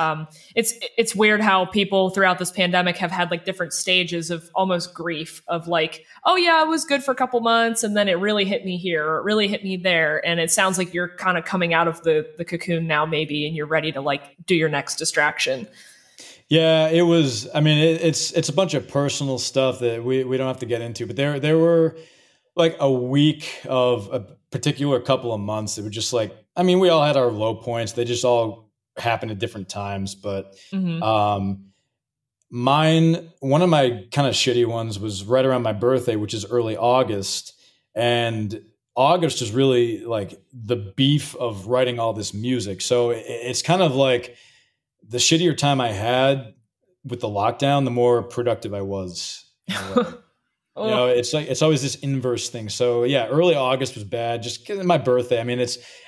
It's weird how people throughout this pandemic have had like different stages of almost grief of like, oh yeah, it was good for a couple months and then it really hit me here or it really hit me there. And it sounds like you're kind of coming out of the cocoon now maybe, and you're ready to like do your next distraction. Yeah, it was. I mean, it's a bunch of personal stuff that we don't have to get into. But there were like a week of a particular couple of months that were just like. I mean, we all had our low points. They just all happened at different times. But one of my kind of shitty ones was right around my birthday, which is early August, and August is really like the beef of writing all this music. So it's kind of like. The shittier time I had with the lockdown, the more productive I was. You know, it's like, it's always this inverse thing. So yeah, early August was bad. Just my birthday. I mean,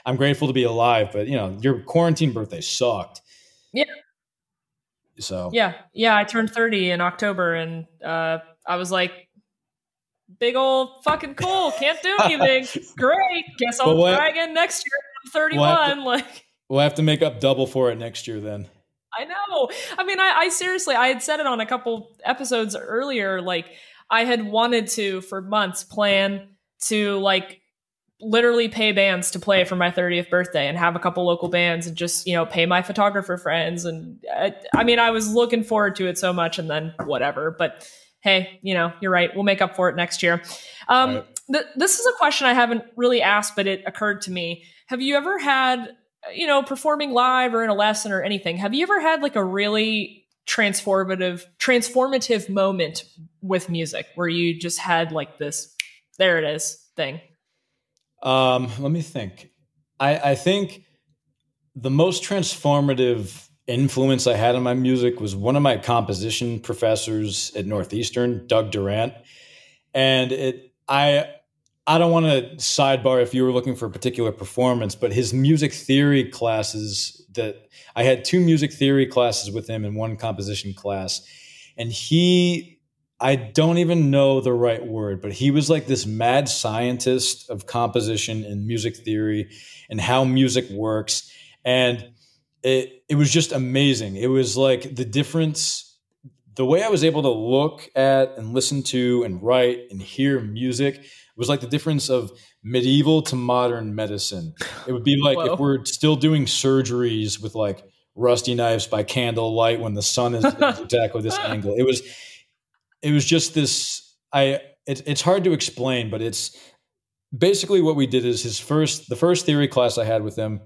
I'm grateful to be alive, but you know, your quarantine birthday sucked. Yeah. So yeah. I turned 30 in October and I was like, big old fucking cool. Can't do anything. Great. Guess I'll try again next year. I'm 31. We'll have to make up double for it next year then. I know. I mean, I seriously, I had said it on a couple episodes earlier. Like, I had wanted to, for months, plan to like literally pay bands to play for my 30th birthday and have a couple local bands and just, you know, pay my photographer friends. And I mean, I was looking forward to it so much, and then whatever. But hey, you know, you're right. We'll make up for it next year. Right. This is a question I haven't really asked, but it occurred to me. Have you ever had, you know, performing live or in a lesson or anything, have you ever had like a really transformative moment with music where you just had like this, there it is thing? Let me think. I think the most transformative influence I had on my music was one of my composition professors at Northeastern, Doug Durant. And I don't want to sidebar if you were looking for a particular performance, but his music theory classes that I had 2 music theory classes with him and 1 composition class. And I don't even know the right word, but he was like this mad scientist of composition and music theory and how music works. And it was just amazing. It was like the difference the way I was able to look at and listen to and write and hear music was like the difference of medieval to modern medicine. It would be like if we're still doing surgeries with like rusty knives by candlelight when the sun is exactly this angle. It was just this. It's hard to explain, but it's basically what we did is the first theory class I had with him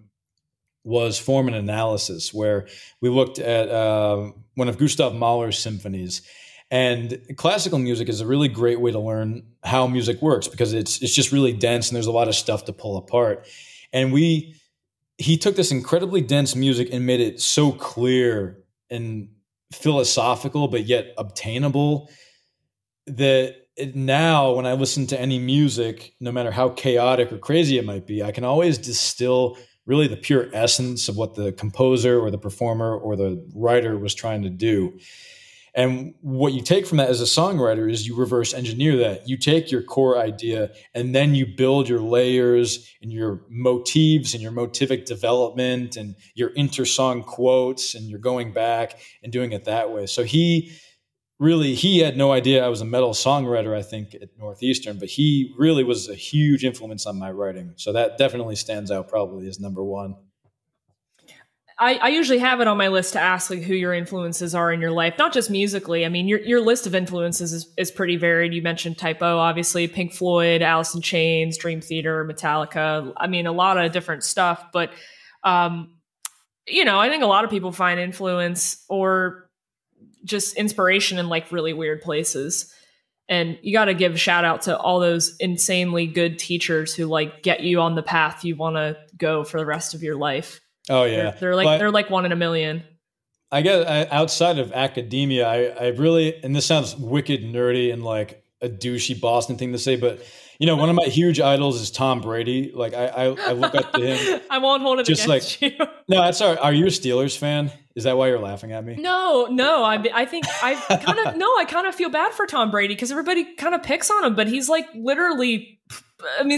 was form and analysis, where we looked at one of Gustav Mahler's symphonies. And classical music is a really great way to learn how music works because it's just really dense and there's a lot of stuff to pull apart. And he took this incredibly dense music and made it so clear and philosophical, but yet obtainable, that now when I listen to any music, no matter how chaotic or crazy it might be, I can always distill really the pure essence of what the composer or the performer or the writer was trying to do. And what you take from that as a songwriter is you reverse engineer that. You take your core idea and then you build your layers and your motifs and your motivic development and your intersong quotes, and you're going back and doing it that way. So he had no idea I was a metal songwriter, I think, at Northeastern, but he really was a huge influence on my writing. So that definitely stands out probably as number one. I usually have it on my list to ask like who your influences are in your life, not just musically. I mean, your list of influences is pretty varied. You mentioned Type O, obviously, Pink Floyd, Alice in Chains, Dream Theater, Metallica. I mean, a lot of different stuff. But, I think a lot of people find influence or just inspiration in like really weird places. And you got to give a shout out to all those insanely good teachers who like get you on the path you want to go for the rest of your life. Oh yeah. They're like one in a million. I guess outside of academia, I really, and this sounds wicked nerdy and like a douchey Boston thing to say, but one of my huge idols is Tom Brady. Like I look up to him. I won't hold it just against you. No, that's all right. Are you a Steelers fan? Is that why you're laughing at me? No. I think I kind of feel bad for Tom Brady because everybody kind of picks on him, but he's like literally,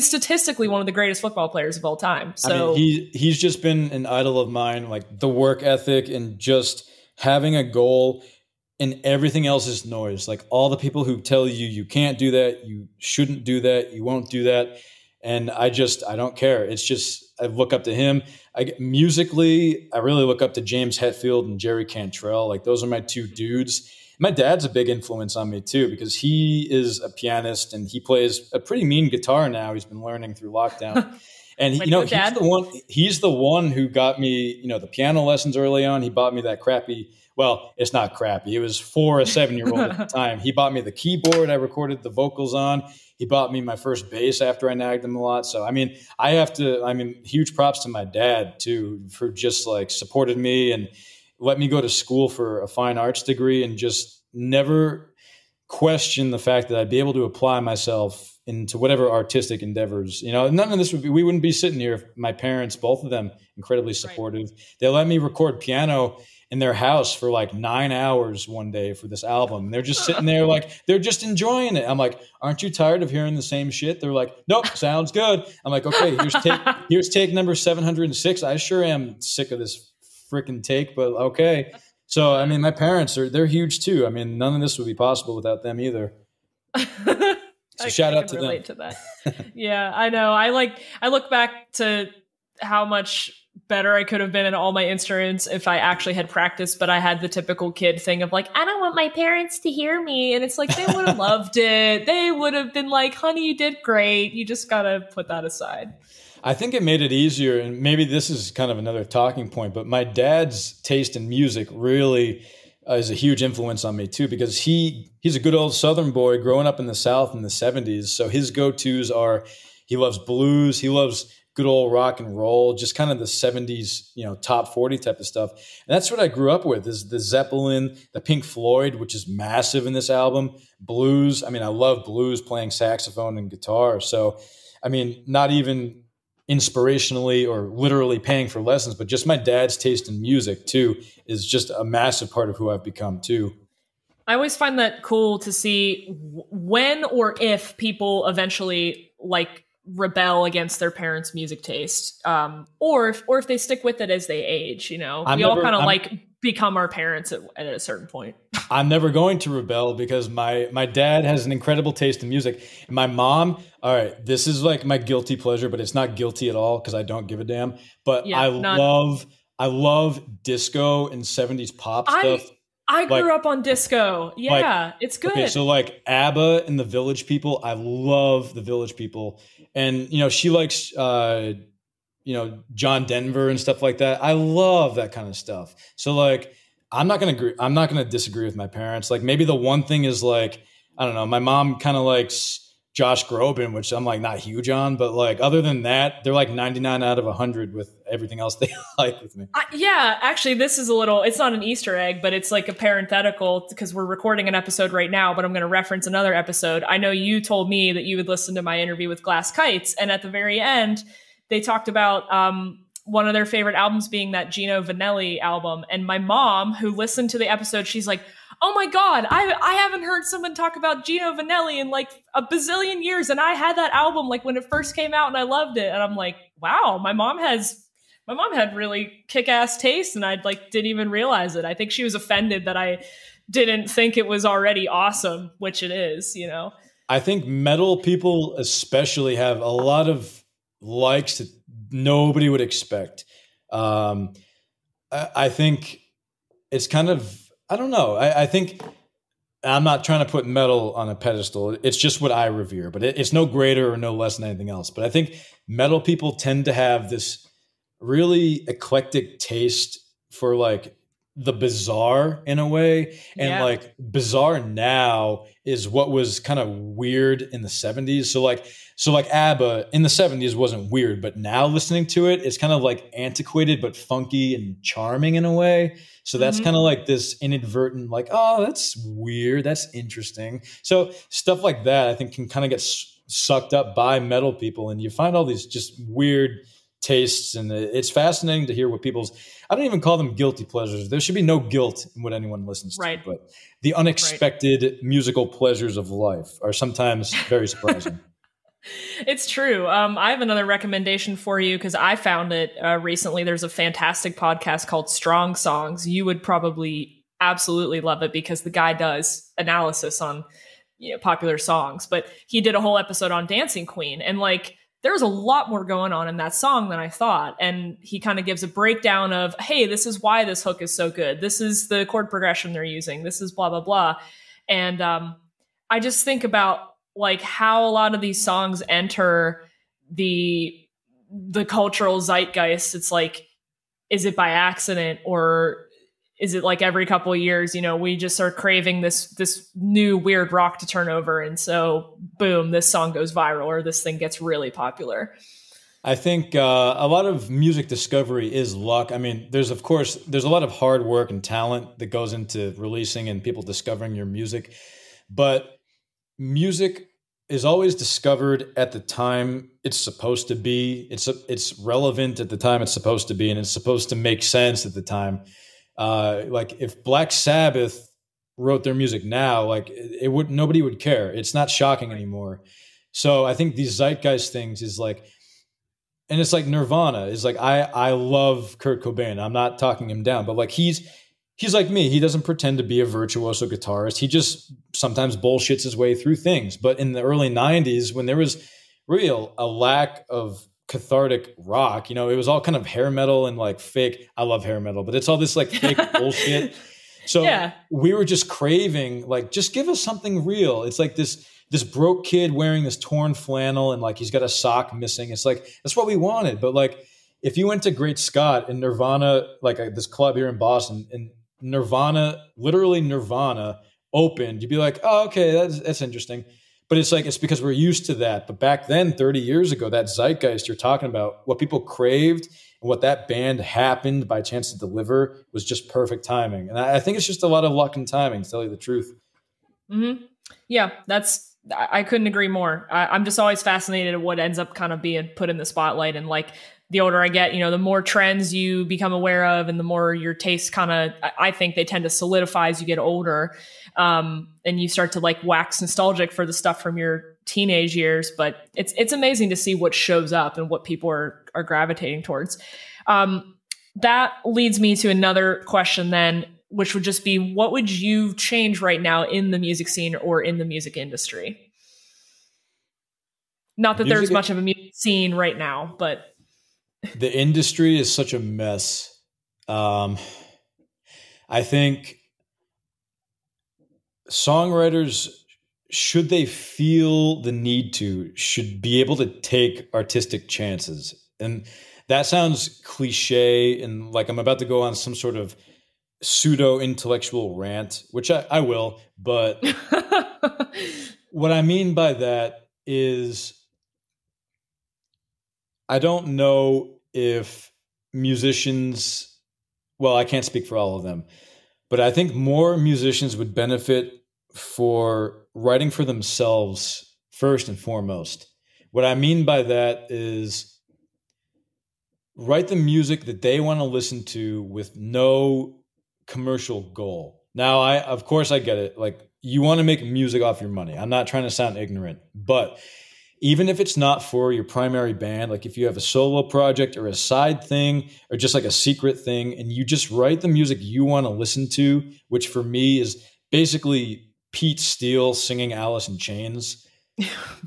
statistically one of the greatest football players of all time. So he's just been an idol of mine, like the work ethic and just having a goal, and everything else is noise. Like all the people who tell you can't do that, you shouldn't do that, you won't do that. And I don't care. It's just, I look up to him. Musically, I really look up to James Hetfield and Jerry Cantrell. Like those are my two dudes. My dad's a big influence on me too, because he is a pianist and he plays a pretty mean guitar now. He's been learning through lockdown. And he's the one who got me, the piano lessons early on. He bought me that crappy, well, it's not crappy. It was for a 7-year-old at the time. He bought me the keyboard I recorded the vocals on. He bought me my first bass after I nagged him a lot. So, huge props to my dad too, for just like supported me and let me go to school for a fine arts degree and just never question the fact that I'd be able to apply myself into whatever artistic endeavors. None of this we wouldn't be sitting here if my parents, both of them, incredibly supportive. Right. They let me record piano in their house for like 9 hours one day for this album. And they're just sitting there like, they're just enjoying it. I'm like, aren't you tired of hearing the same shit? They're like, nope, sounds good. I'm like, okay, here's take number 706. I sure am sick of this freaking take, but okay. So, my parents they're huge too. None of this would be possible without them either. So shout out to them. Relate to that. Yeah, I know. I look back to how much better I could have been in all my instruments if I actually had practiced, but I had the typical kid thing of like, I don't want my parents to hear me. And it's like, they would have loved it. They would have been like, honey, you did great. You just got to put that aside. I think it made it easier. And maybe this is kind of another talking point, but my dad's taste in music really is a huge influence on me too, because he's a good old Southern boy growing up in the South in the 70s. So his go-tos are, he loves blues. He loves good old rock and roll, just kind of the 70s, top 40 type of stuff. And that's what I grew up with, is the Zeppelin, the Pink Floyd, which is massive in this album, blues. I love blues, playing saxophone and guitar. So, not even inspirationally or literally paying for lessons, but just my dad's taste in music too is just a massive part of who I've become too. I always find that cool to see when or if people eventually rebel against their parents' music taste, or if they stick with it as they age. We all kind of become our parents at a certain point. I'm never going to rebel because my dad has an incredible taste in music. And my mom, all right, this is like my guilty pleasure, but it's not guilty at all because I don't give a damn. But Yeah, I love disco and 70s pop stuff. I Like, grew up on disco. Yeah, it's good. Okay, so like ABBA and the Village People, I love the Village People. And she likes John Denver and stuff like that. I love that kind of stuff. So like I'm not gonna disagree with my parents. Like maybe the one thing is like, I don't know, my mom kind of likes Josh Groban, which I'm like not huge on, but like other than that, they're like 99 out of 100 with everything else they like with me. Yeah, actually, this is it's not an Easter egg, but it's like a parenthetical because we're recording an episode right now, but I'm going to reference another episode. I know you told me that you would listen to my interview with Glass Kites, and at the very end, they talked about one of their favorite albums being that Gino Vanelli album. And my mom, who listened to the episode, she's like, oh my God, I haven't heard someone talk about Gino Vanelli in like a bazillion years. And I had that album like when it first came out and I loved it. And I'm like, wow, my mom had really kick-ass taste and I didn't even realize it. I think she was offended that I didn't think it was already awesome, which it is, I think metal people especially have a lot of likes that nobody would expect. I think it's kind of, I don't know. I think I'm not trying to put metal on a pedestal. It's just what I revere, but it's no greater or no less than anything else. But I think metal people tend to have this really eclectic taste for like the bizarre in a way. And like bizarre now is what was kind of weird in the 70s. So like ABBA in the 70s wasn't weird, but now listening to it, it's kind of like antiquated, but funky and charming in a way. So that's kind of like this inadvertent, like, oh, that's weird. That's interesting. So stuff like that, I think can kind of get sucked up by metal people. And you find all these just weird tastes. And it's fascinating to hear what people's, I don't even call them guilty pleasures. There should be no guilt in what anyone listens to. But the unexpected musical pleasures of life are sometimes very surprising. It's true. I have another recommendation for you because I found it recently. There's a fantastic podcast called Strong Songs. You would probably absolutely love it because the guy does analysis on popular songs. But he did a whole episode on Dancing Queen, and like there's a lot more going on in that song than I thought. And he kind of gives a breakdown of, hey, this is why this hook is so good. This is the chord progression they're using. This is blah blah blah. And I just think about like how a lot of these songs enter the cultural zeitgeist. It's like, is it by accident or is it like every couple of years, we just are craving this new weird rock to turn over. And so boom, this song goes viral or this thing gets really popular. I think a lot of music discovery is luck. I mean, there's a lot of hard work and talent that goes into releasing and people discovering your music, but music is always discovered at the time it's supposed to be. It's relevant at the time it's supposed to be, and it's supposed to make sense at the time. Like if Black Sabbath wrote their music now, like nobody would care. It's not shocking anymore. So I think these zeitgeist things is like, and it's like Nirvana is like, I love Kurt Cobain. I'm not talking him down, but like he's like me. He doesn't pretend to be a virtuoso guitarist. He just sometimes bullshits his way through things. But in the early 90s, when there was really a lack of cathartic rock, it was all kind of hair metal and like fake. I love hair metal, but it's all this like fake bullshit. So we were just craving, like, just give us something real. It's like this broke kid wearing this torn flannel and like he's got a sock missing. It's like, that's what we wanted. But like, if you went to Great Scott and Nirvana, like this club here in Boston, and literally Nirvana opened, you'd be like, oh, okay, that's interesting. But it's like, it's because we're used to that. But back then, 30 years ago, that zeitgeist you're talking about, what people craved and what that band happened by chance to deliver was just perfect timing. And I think it's just a lot of luck and timing, to tell you the truth. Mm-hmm. Yeah, I couldn't agree more. I'm just always fascinated at what ends up kind of being put in the spotlight. And like, the older I get, the more trends you become aware of and the more your tastes kind of, I think they tend to solidify as you get older. And you start to like wax nostalgic for the stuff from your teenage years. But it's amazing to see what shows up and what people are gravitating towards. That leads me to another question then. which would just be, what would you change right now in the music scene or in the music industry? Not that there's much of a music scene right now, but the industry is such a mess. I think songwriters, should they feel the need to, should be able to take artistic chances. And that sounds cliche and like I'm about to go on some sort of pseudo intellectual rant, which I will, but what I mean by that is I don't know if musicians, well, I can't speak for all of them, but I think more musicians would benefit for writing for themselves first and foremost. What I mean by that is write the music that they want to listen to with no commercial goal. Now, of course I get it. Like, you want to make music off your money. I'm not trying to sound ignorant, but even if it's not for your primary band, like if you have a solo project or a side thing or just like a secret thing, and you just write the music you want to listen to, which for me is basically Pete Steele singing Alice in Chains.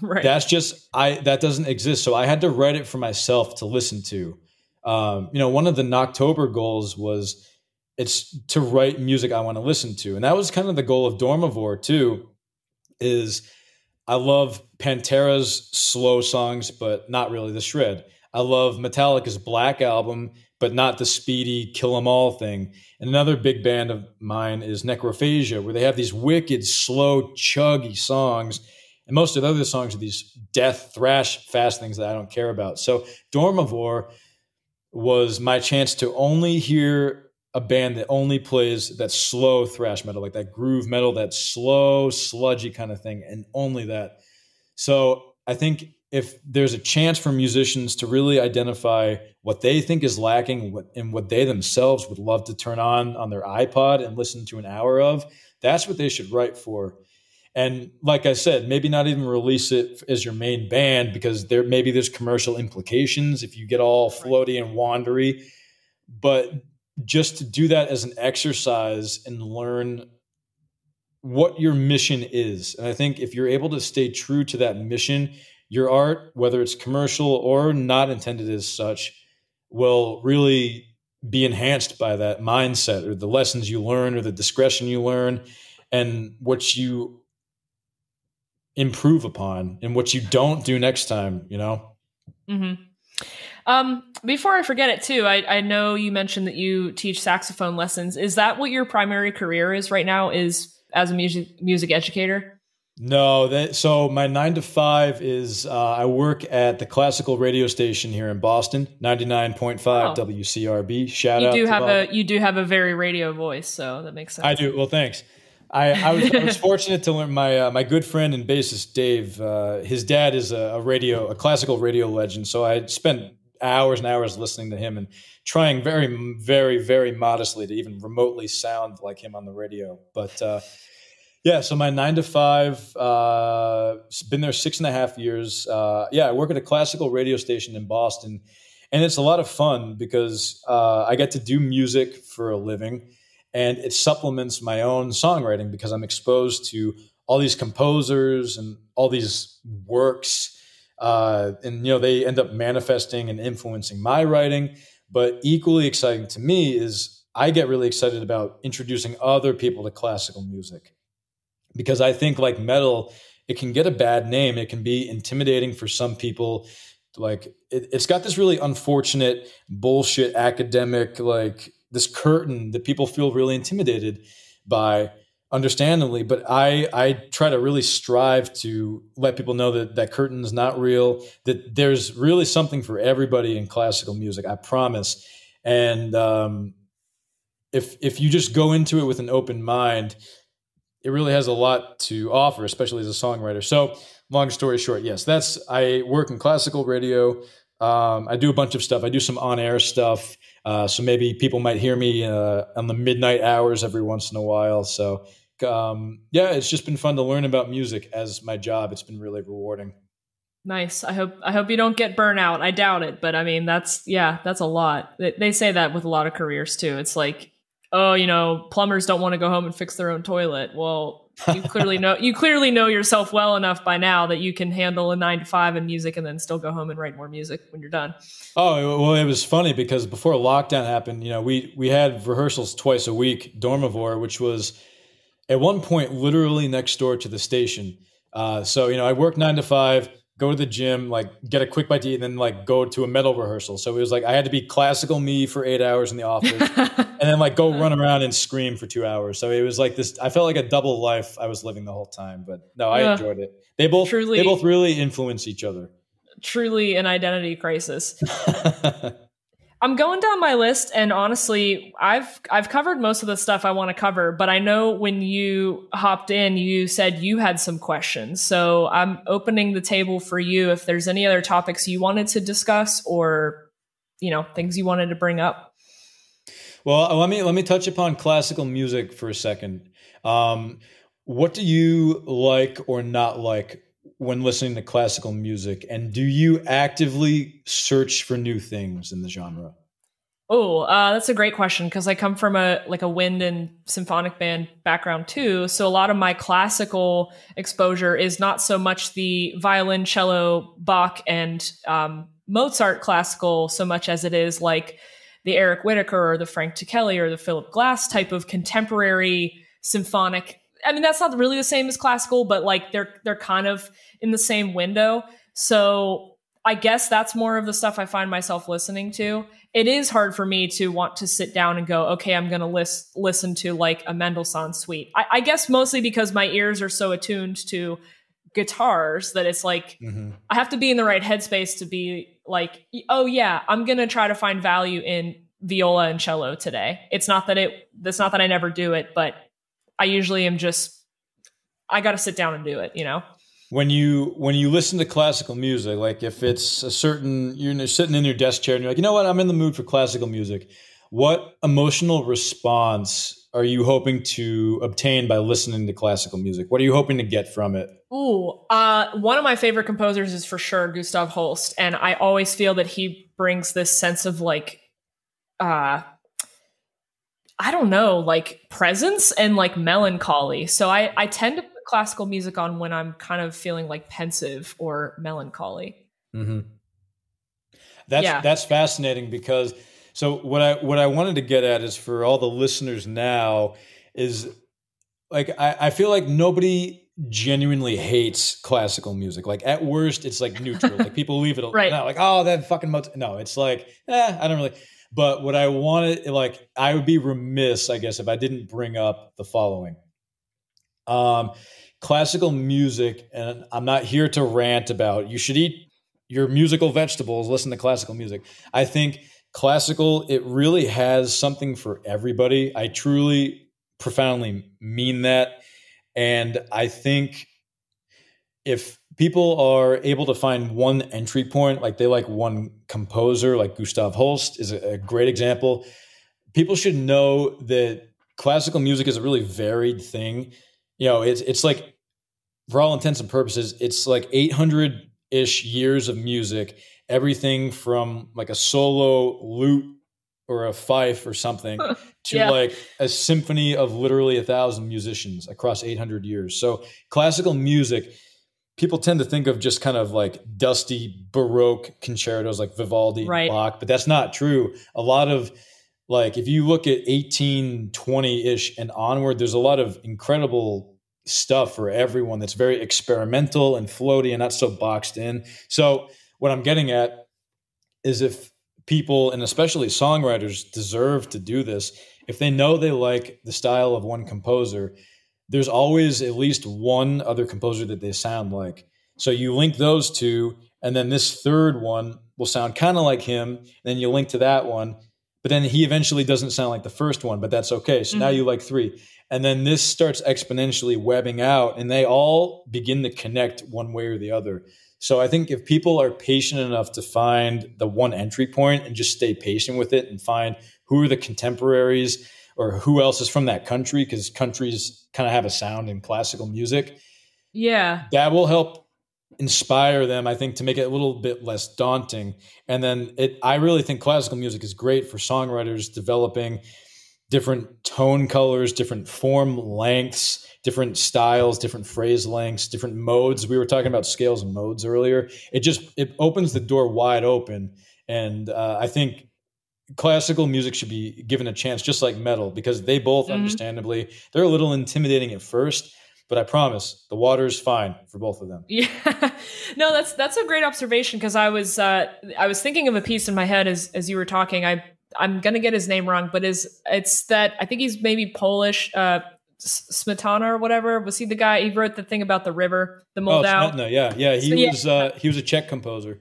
Right. That's just, that doesn't exist. So I had to write it for myself to listen to. One of the Noctobre goals was it's to write music I want to listen to. And that was kind of the goal of Dormivore too, is I love Pantera's slow songs, but not really the shred. I love Metallica's Black Album, but not the speedy kill 'em all thing. And another big band of mine is Necrophagia, where they have these wicked, slow, chuggy songs. And most of the other songs are these death, thrash, fast things that I don't care about. So Dormivore was my chance to only hear a band that only plays that slow thrash metal, like that groove metal, that slow, sludgy kind of thing, and only that. So I think if there's a chance for musicians to really identify what they think is lacking and what they themselves would love to turn on their iPod and listen to an hour of, that's what they should write for. And like I said, maybe not even release it as your main band, because maybe there's commercial implications if you get all floaty and wandery. But just to do that as an exercise and learn what your mission is. And I think if you're able to stay true to that mission, your art, whether it's commercial or not intended as such, will really be enhanced by that mindset or the lessons you learn or the discretion you learn and what you improve upon and what you don't do next time, you know? Mm-hmm. Before I forget it too, I know you mentioned that you teach saxophone lessons. Is that what your primary career is right now, is as a music educator? No, so my 9 to 5 is I work at the classical radio station here in Boston, 99.5 WCRB. Shout out to Bob. You do have a very radio voice, so that makes sense. I do. Well, thanks. I was fortunate to learn my good friend and bassist Dave. His dad is a classical radio legend, so I spent hours and hours listening to him and trying very, very, very modestly to even remotely sound like him on the radio. But yeah, so my 9 to 5, been there 6.5 years. I work at a classical radio station in Boston, and it's a lot of fun because I get to do music for a living, and it supplements my own songwriting because I'm exposed to all these composers and all these works. And they end up manifesting and influencing my writing. But equally exciting to me is I get really excited about introducing other people to classical music, because I think, like metal, it can get a bad name. It can be intimidating for some people. Like it's got this really unfortunate bullshit academic, like this curtain that people feel really intimidated by, understandably. But I try to really strive to let people know that that curtain is not real, that there's really something for everybody in classical music, I promise. And if you just go into it with an open mind, it really has a lot to offer, especially as a songwriter. So long story short, yes, I work in classical radio. I do a bunch of stuff. I do some on-air stuff. So maybe people might hear me on the midnight hours every once in a while. So it's just been fun to learn about music as my job. It's been really rewarding. Nice. I hope you don't get burnout. I doubt it, but I mean, that's a lot. They say that with a lot of careers too. It's like oh, plumbers don't want to go home and fix their own toilet. Well, you clearly know yourself well enough by now that you can handle a 9 to 5 in music and then still go home and write more music when you're done. Oh, well, it was funny because before lockdown happened, we had rehearsals twice a week, Dormivore, which was at one point literally next door to the station. So, I worked 9 to 5, go to the gym, like get a quick bite to eat, and then like go to a metal rehearsal. So it was like I had to be classical me for 8 hours in the office and then like go run around and scream for 2 hours. So it was like this, I felt like a double life I was living the whole time, but no, I enjoyed it. They both really influence each other. Truly an identity crisis. I'm going down my list, and honestly, I've covered most of the stuff I want to cover, but I know when you hopped in, you said you had some questions. So I'm opening the table for you if there's any other topics you wanted to discuss or, things you wanted to bring up. Well, let me touch upon classical music for a second. What do you like or not like when listening to classical music, and do you actively search for new things in the genre? Oh, that's a great question because I come from a wind and symphonic band background too. So a lot of my classical exposure is not so much the violin, cello, Bach, and Mozart classical so much as it is like the Eric Whitacre or the Frank Ticheli or the Philip Glass type of contemporary symphonic. I mean, that's not really the same as classical, but like they're kind of in the same window. So I guess that's more of the stuff I find myself listening to. It is hard for me to want to sit down and go, okay, I'm going to listen to like a Mendelssohn suite. I guess mostly because my ears are so attuned to guitars that it's like, I have to be in the right headspace to be like, oh yeah, I'm going to try to find value in viola and cello today. It's not that I never do it, but I usually am I got to sit down and do it, When you listen to classical music, like if it's you're sitting in your desk chair and you're like, you know what, I'm in the mood for classical music. What emotional response are you hoping to obtain by listening to classical music? What are you hoping to get from it? Ooh, one of my favorite composers is for sure Gustav Holst. And I always feel that he brings this sense of like, I don't know, like presence and like melancholy. So I tend to put classical music on when I'm kind of feeling like pensive or melancholy. Mm-hmm. That's fascinating because so what I wanted to get at is for all the listeners now is like I feel like nobody genuinely hates classical music. Like at worst, it's like neutral. Like people leave it right. Like, oh, that fucking Mozart. No, it's like, I don't really. But what I wanted, like, I would be remiss, I guess, if I didn't bring up the following. Classical music, and I'm not here to rant about you should eat your musical vegetables, listen to classical music. I think classical, it really has something for everybody. I truly, profoundly mean that. And I think if people are able to find one entry point, like they like one composer, like Gustav Holst is a great example. People should know that classical music is a really varied thing. It's like, for all intents and purposes, it's like 800-ish years of music, everything from like a solo lute or a fife or something to like a symphony of literally 1,000 musicians across 800 years. So classical music, people tend to think of just kind of like dusty Baroque concertos like Vivaldi and Bach, but that's not true. A lot of like, if you look at 1820-ish and onward, there's a lot of incredible stuff for everyone that's very experimental and floaty and not so boxed in. So what I'm getting at is if people, and especially songwriters, deserve to do this, if they know they like the style of one composer, there's always at least one other composer that they sound like. So you link those two, and then this third one will sound kind of like him. And then you link to that one, but then he eventually doesn't sound like the first one, but that's okay. So now you like three. And then this starts exponentially webbing out, and they all begin to connect one way or the other. So I think if people are patient enough to find the one entry point and just stay patient with it and find who are the contemporaries or who else is from that country, because countries kind of have a sound in classical music. Yeah. That will help inspire them, I think, to make it a little bit less daunting. And then I really think classical music is great for songwriters developing different tone colors, different form lengths, different styles, different phrase lengths, different modes. We were talking about scales and modes earlier. It opens the door wide open. And I think classical music should be given a chance, just like metal, because they both, understandably, they're a little intimidating at first, but I promise the water's fine for both of them. Yeah, no, that's a great observation, because I was thinking of a piece in my head as you were talking. I'm gonna get his name wrong, but it's that I think he's maybe Polish, Smetana or whatever. Was he the guy? He wrote the thing about the river, the Moldau. Smetana, yeah. He was a Czech composer.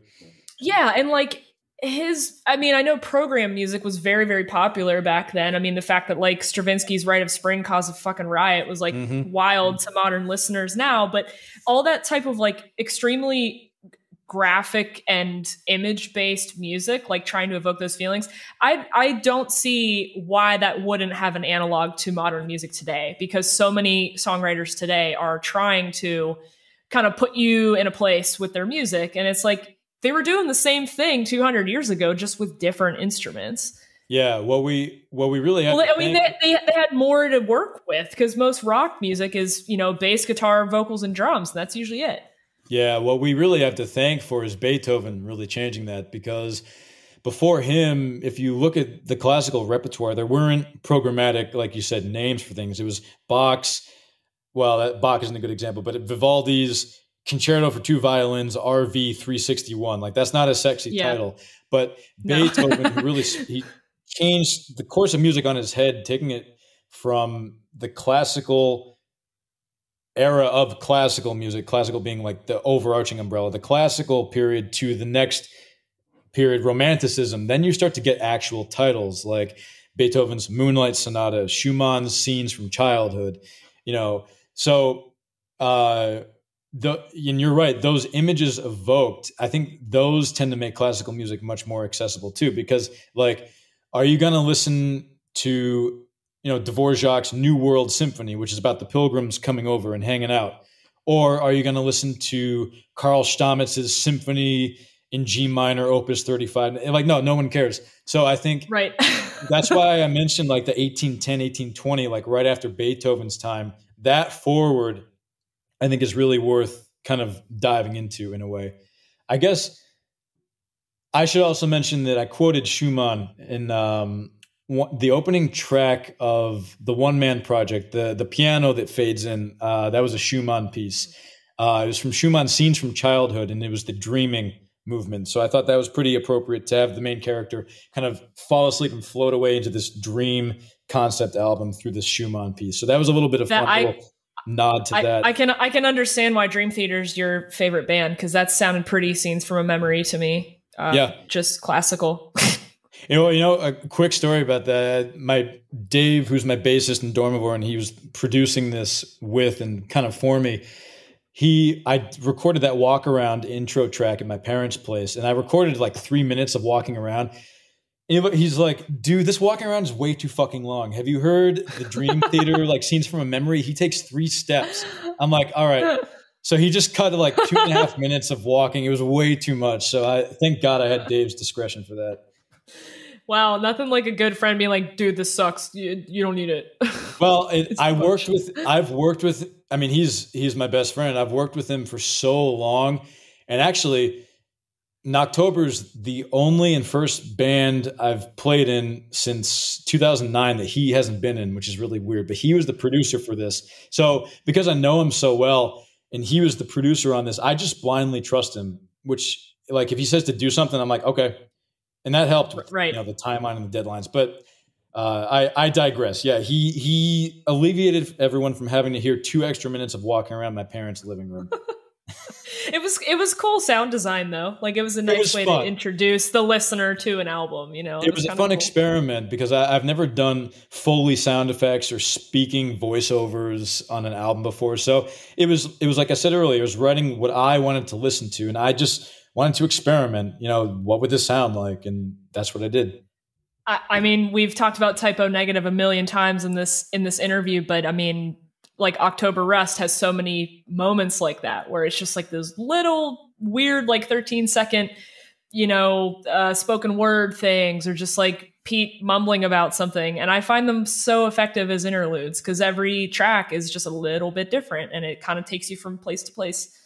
Yeah, and like I know program music was very, very popular back then. I mean, the fact that like Stravinsky's Rite of Spring caused a fucking riot was like wild to modern listeners now, but all that type of like extremely graphic and image-based music, like trying to evoke those feelings, I don't see why that wouldn't have an analog to modern music today, because so many songwriters today are trying to kind of put you in a place with their music, and it's like they were doing the same thing 200 years ago, just with different instruments. Yeah, what we really have. Well, I mean, they had more to work with, because most rock music is, you know, bass guitar, vocals, and drums. And that's usually it. Yeah, what we really have to thank for is Beethoven really changing that, because before him, if you look at the classical repertoire, there weren't programmatic, like you said, names for things. It was Bach's. Well, Bach isn't a good example, but Vivaldi's Concerto for Two Violins, RV 361. Like, that's not a sexy title, but Beethoven he changed the course of music on his head, taking it from the classical era of classical music, classical being like the overarching umbrella, the classical period, to the next period, Romanticism. Then you start to get actual titles like Beethoven's Moonlight Sonata, Schumann's Scenes from Childhood, you know. So, and you're right, those images evoked, I think those tend to make classical music much more accessible too, because like, are you going to listen to, you know, Dvorak's New World Symphony, which is about the pilgrims coming over and hanging out? Or are you going to listen to Karl Stammetz's Symphony in G minor, Opus 35? Like, no one cares. So I think that's why I mentioned like the 1810, 1820, like right after Beethoven's time, that forward, I think is really worth kind of diving into in a way. I guess I should also mention that I quoted Schumann in the opening track of the One Man Project, the piano that fades in. That was a Schumann piece. It was from Schumann's Scenes from Childhood, and it was the dreaming movement. So I thought that was pretty appropriate to have the main character kind of fall asleep and float away into this dream concept album through this Schumann piece. So that was a little bit of fun little nod to that. I can understand why Dream Theater's your favorite band, because that sounded pretty Scenes from a Memory to me. Just classical. You know, a quick story about that. My Dave, who's my bassist in Dormivore, and he was producing this with and kind of for me. I recorded that walk around intro track at my parents' place, and I recorded like 3 minutes of walking around. He's like, dude, this walking around is way too fucking long. Have you heard the Dream Theater, like Scenes from a Memory? He takes 3 steps. I'm like, all right. So he just cut like 2.5 minutes of walking. It was way too much. So I thank God I had Dave's discretion for that. Wow, nothing like a good friend being like, dude, this sucks. You don't need it. Well, I've worked with, I mean, he's my best friend. I've worked with him for so long. And actually, Noctobre's the only and first band I've played in since 2009 that he hasn't been in, which is really weird. But he was the producer for this. So because I know him so well and he was the producer on this, I just blindly trust him, which, like, if he says to do something, I'm like, okay. And that helped with you know, the timeline and the deadlines. But I digress. Yeah, he alleviated everyone from having to hear 2 extra minutes of walking around my parents' living room. It was cool sound design though. Like, it was a nice way to introduce the listener to an album. You know, it was a fun experiment, because I've never done Foley sound effects or speaking voiceovers on an album before. So it was like I said earlier, it was writing what I wanted to listen to, and I just wanted to experiment, you know, what would this sound like? And that's what I did. I mean, we've talked about Typo Negative a million times in this interview, but I mean, like, October Rust has so many moments like that, where it's just like those little weird, like 13-second, spoken word things, or just like Pete mumbling about something. And I find them so effective as interludes because every track is just a little bit different and it kind of takes you from place to place.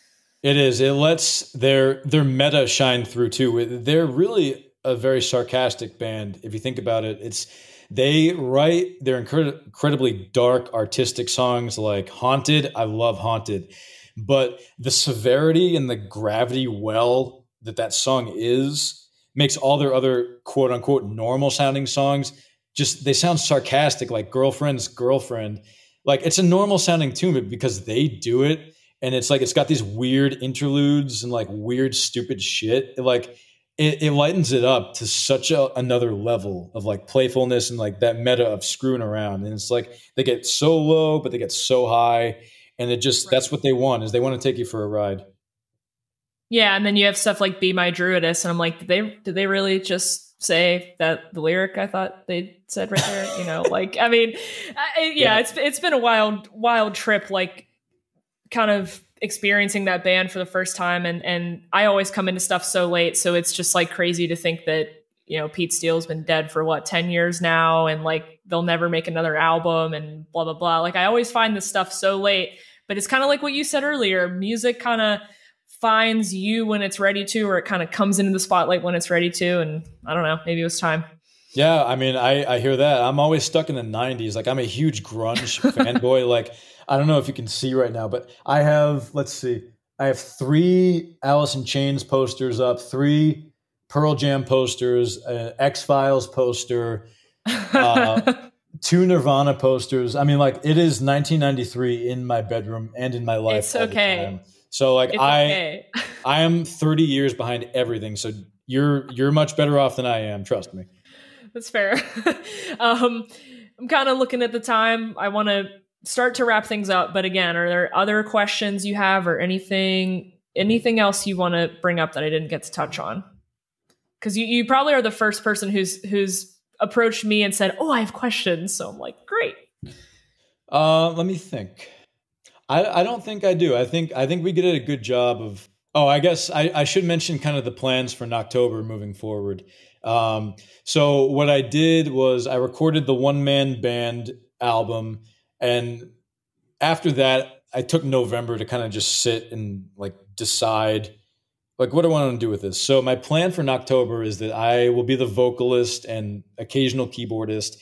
It is. It lets their meta shine through too. They're really a very sarcastic band. If you think about it, they write their incredibly dark artistic songs like Haunted. I love Haunted, but the severity and the gravity well that song makes all their other quote unquote normal sounding songs they sound sarcastic, like Girlfriend's Girlfriend. Like it's a normal sounding tune, but because they do it, and it's like it's got these weird interludes and like weird stupid shit. It lightens it up to such another level of like playfulness and like that meta of screwing around. And it's like they get so low, but they get so high, and that's what they want to take you for a ride. Yeah, and then you have stuff like "Be My Druidess," and I'm like, did they really just say that the lyric I thought they said right there? I mean, it's been a wild trip, like kind of experiencing that band for the first time, and I always come into stuff so late, so it's just like crazy to think that Pete Steele's been dead for 10 years now, and like they'll never make another album and blah blah blah. Like I always find this stuff so late, but it's kind of like what you said earlier, music kind of finds you when it's ready to, or it kind of comes into the spotlight when it's ready to. And I don't know, maybe it was time. Yeah, I mean, I hear that. I'm always stuck in the 90s. Like I'm a huge grunge fanboy. Like I don't know if you can see right now, but I have 3 Alice in Chains posters up, 3 Pearl Jam posters, an X-Files poster, 2 Nirvana posters. I mean, like it is 1993 in my bedroom and in my life. It's okay. So like I am 30 years behind everything. So you're much better off than I am. Trust me. That's fair. I'm kind of looking at the time. I want to start to wrap things up. But again, are there other questions you have or anything else you want to bring up that I didn't get to touch on? Because you probably are the first person who's approached me and said, "Oh, I have questions." So I'm like, great. Let me think. I don't think I do. I think we did a good job of. Oh, I guess I should mention kind of the plans for Noctobre moving forward. So what I did was I recorded the one-man band album, and after that, I took November to kind of just sit and like decide like what do I want to do with this. So my plan for Noctobre is that I will be the vocalist and occasional keyboardist.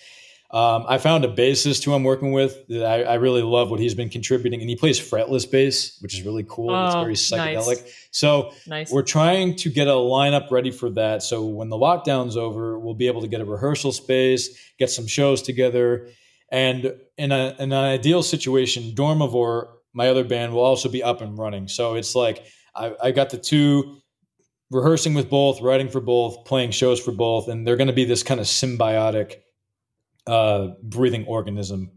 I found a bassist who I'm working with that I really love what he's been contributing, and he plays fretless bass, which is really cool. It's very psychedelic. Nice. So we're trying to get a lineup ready for that. So when the lockdown's over, we'll be able to get a rehearsal space, get some shows together. And in an ideal situation, Dormivore, my other band, will also be up and running. So it's like I got the two, rehearsing with both, writing for both, playing shows for both, and they're going to be this kind of symbiotic breathing organism.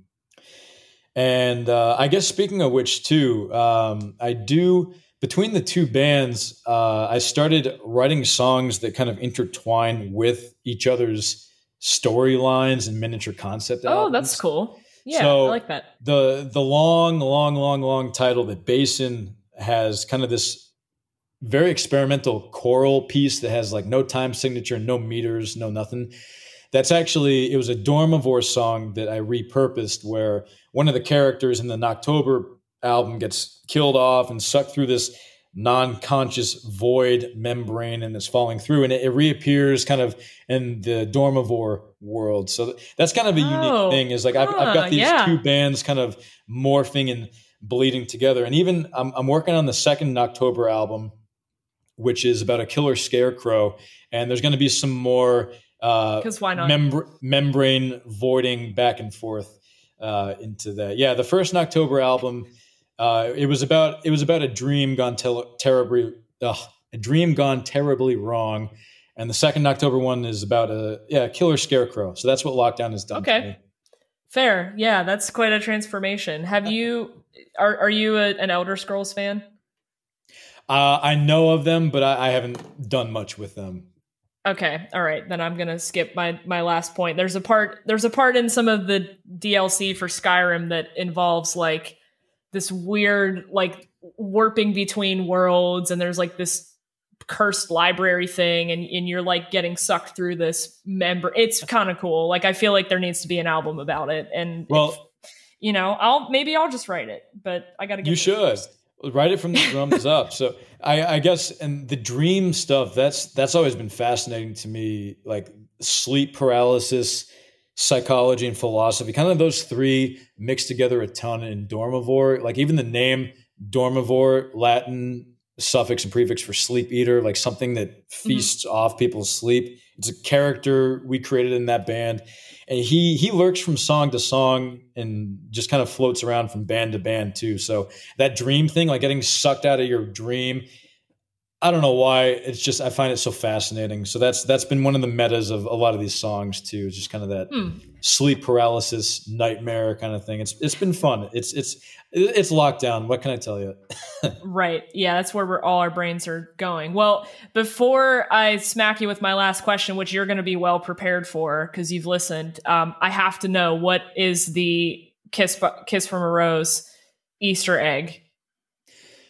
And I guess speaking of which too, I do, between the two bands, I started writing songs that kind of intertwine with each other's storylines and miniature concept albums. Oh, that's cool. Yeah, so I like that. The long title that Basin has, kind of this very experimental choral piece that has like no time signature, no meters, no nothing. That's actually, it was a Dormivore song that I repurposed, where one of the characters in the Noctobre album gets killed off and sucked through this non-conscious void membrane and is falling through, and it reappears kind of in the Dormivore world. So that's kind of a unique thing, is like I've got these two bands kind of morphing and bleeding together. And even I'm working on the second Noctobre album, which is about a killer scarecrow, and there's going to be some more because why not? Membrane voiding back and forth into that. Yeah, the first Noctobre album, it was about a dream gone terribly wrong, and the second Noctobre one is about a killer scarecrow. So that's what lockdown has done. Okay, to me. Fair. Yeah, that's quite a transformation. Have you? Are you an Elder Scrolls fan? I know of them, but I haven't done much with them. Okay, all right. Then I'm gonna skip my last point. There's a part in some of the DLC for Skyrim that involves like this weird like warping between worlds, and there's like this cursed library thing, and you're like getting sucked through this member. It's kind of cool. Like, I feel like there needs to be an album about it. And I'll just write it, but I got to get. You should first. Write it from the drums up. So I guess, and the dream stuff, that's always been fascinating to me. Like sleep paralysis, psychology, and philosophy, kind of those three mixed together a ton in Dormivore. Like even the name Dormivore, Latin suffix and prefix for sleep eater, like something that feasts off people's sleep. It's a character we created in that band. And he lurks from song to song and just kind of floats around from band to band too. So that dream thing, like getting sucked out of your dream, I don't know why. It's just, I find it so fascinating. So that's been one of the metas of a lot of these songs too. It's just kind of that sleep paralysis, nightmare kind of thing. It's been fun. It's locked down. What can I tell you? Right. Yeah, that's where all our brains are going. Well, before I smack you with my last question, which you're going to be well prepared for because you've listened, I have to know, what is the Kiss from a Rose Easter egg?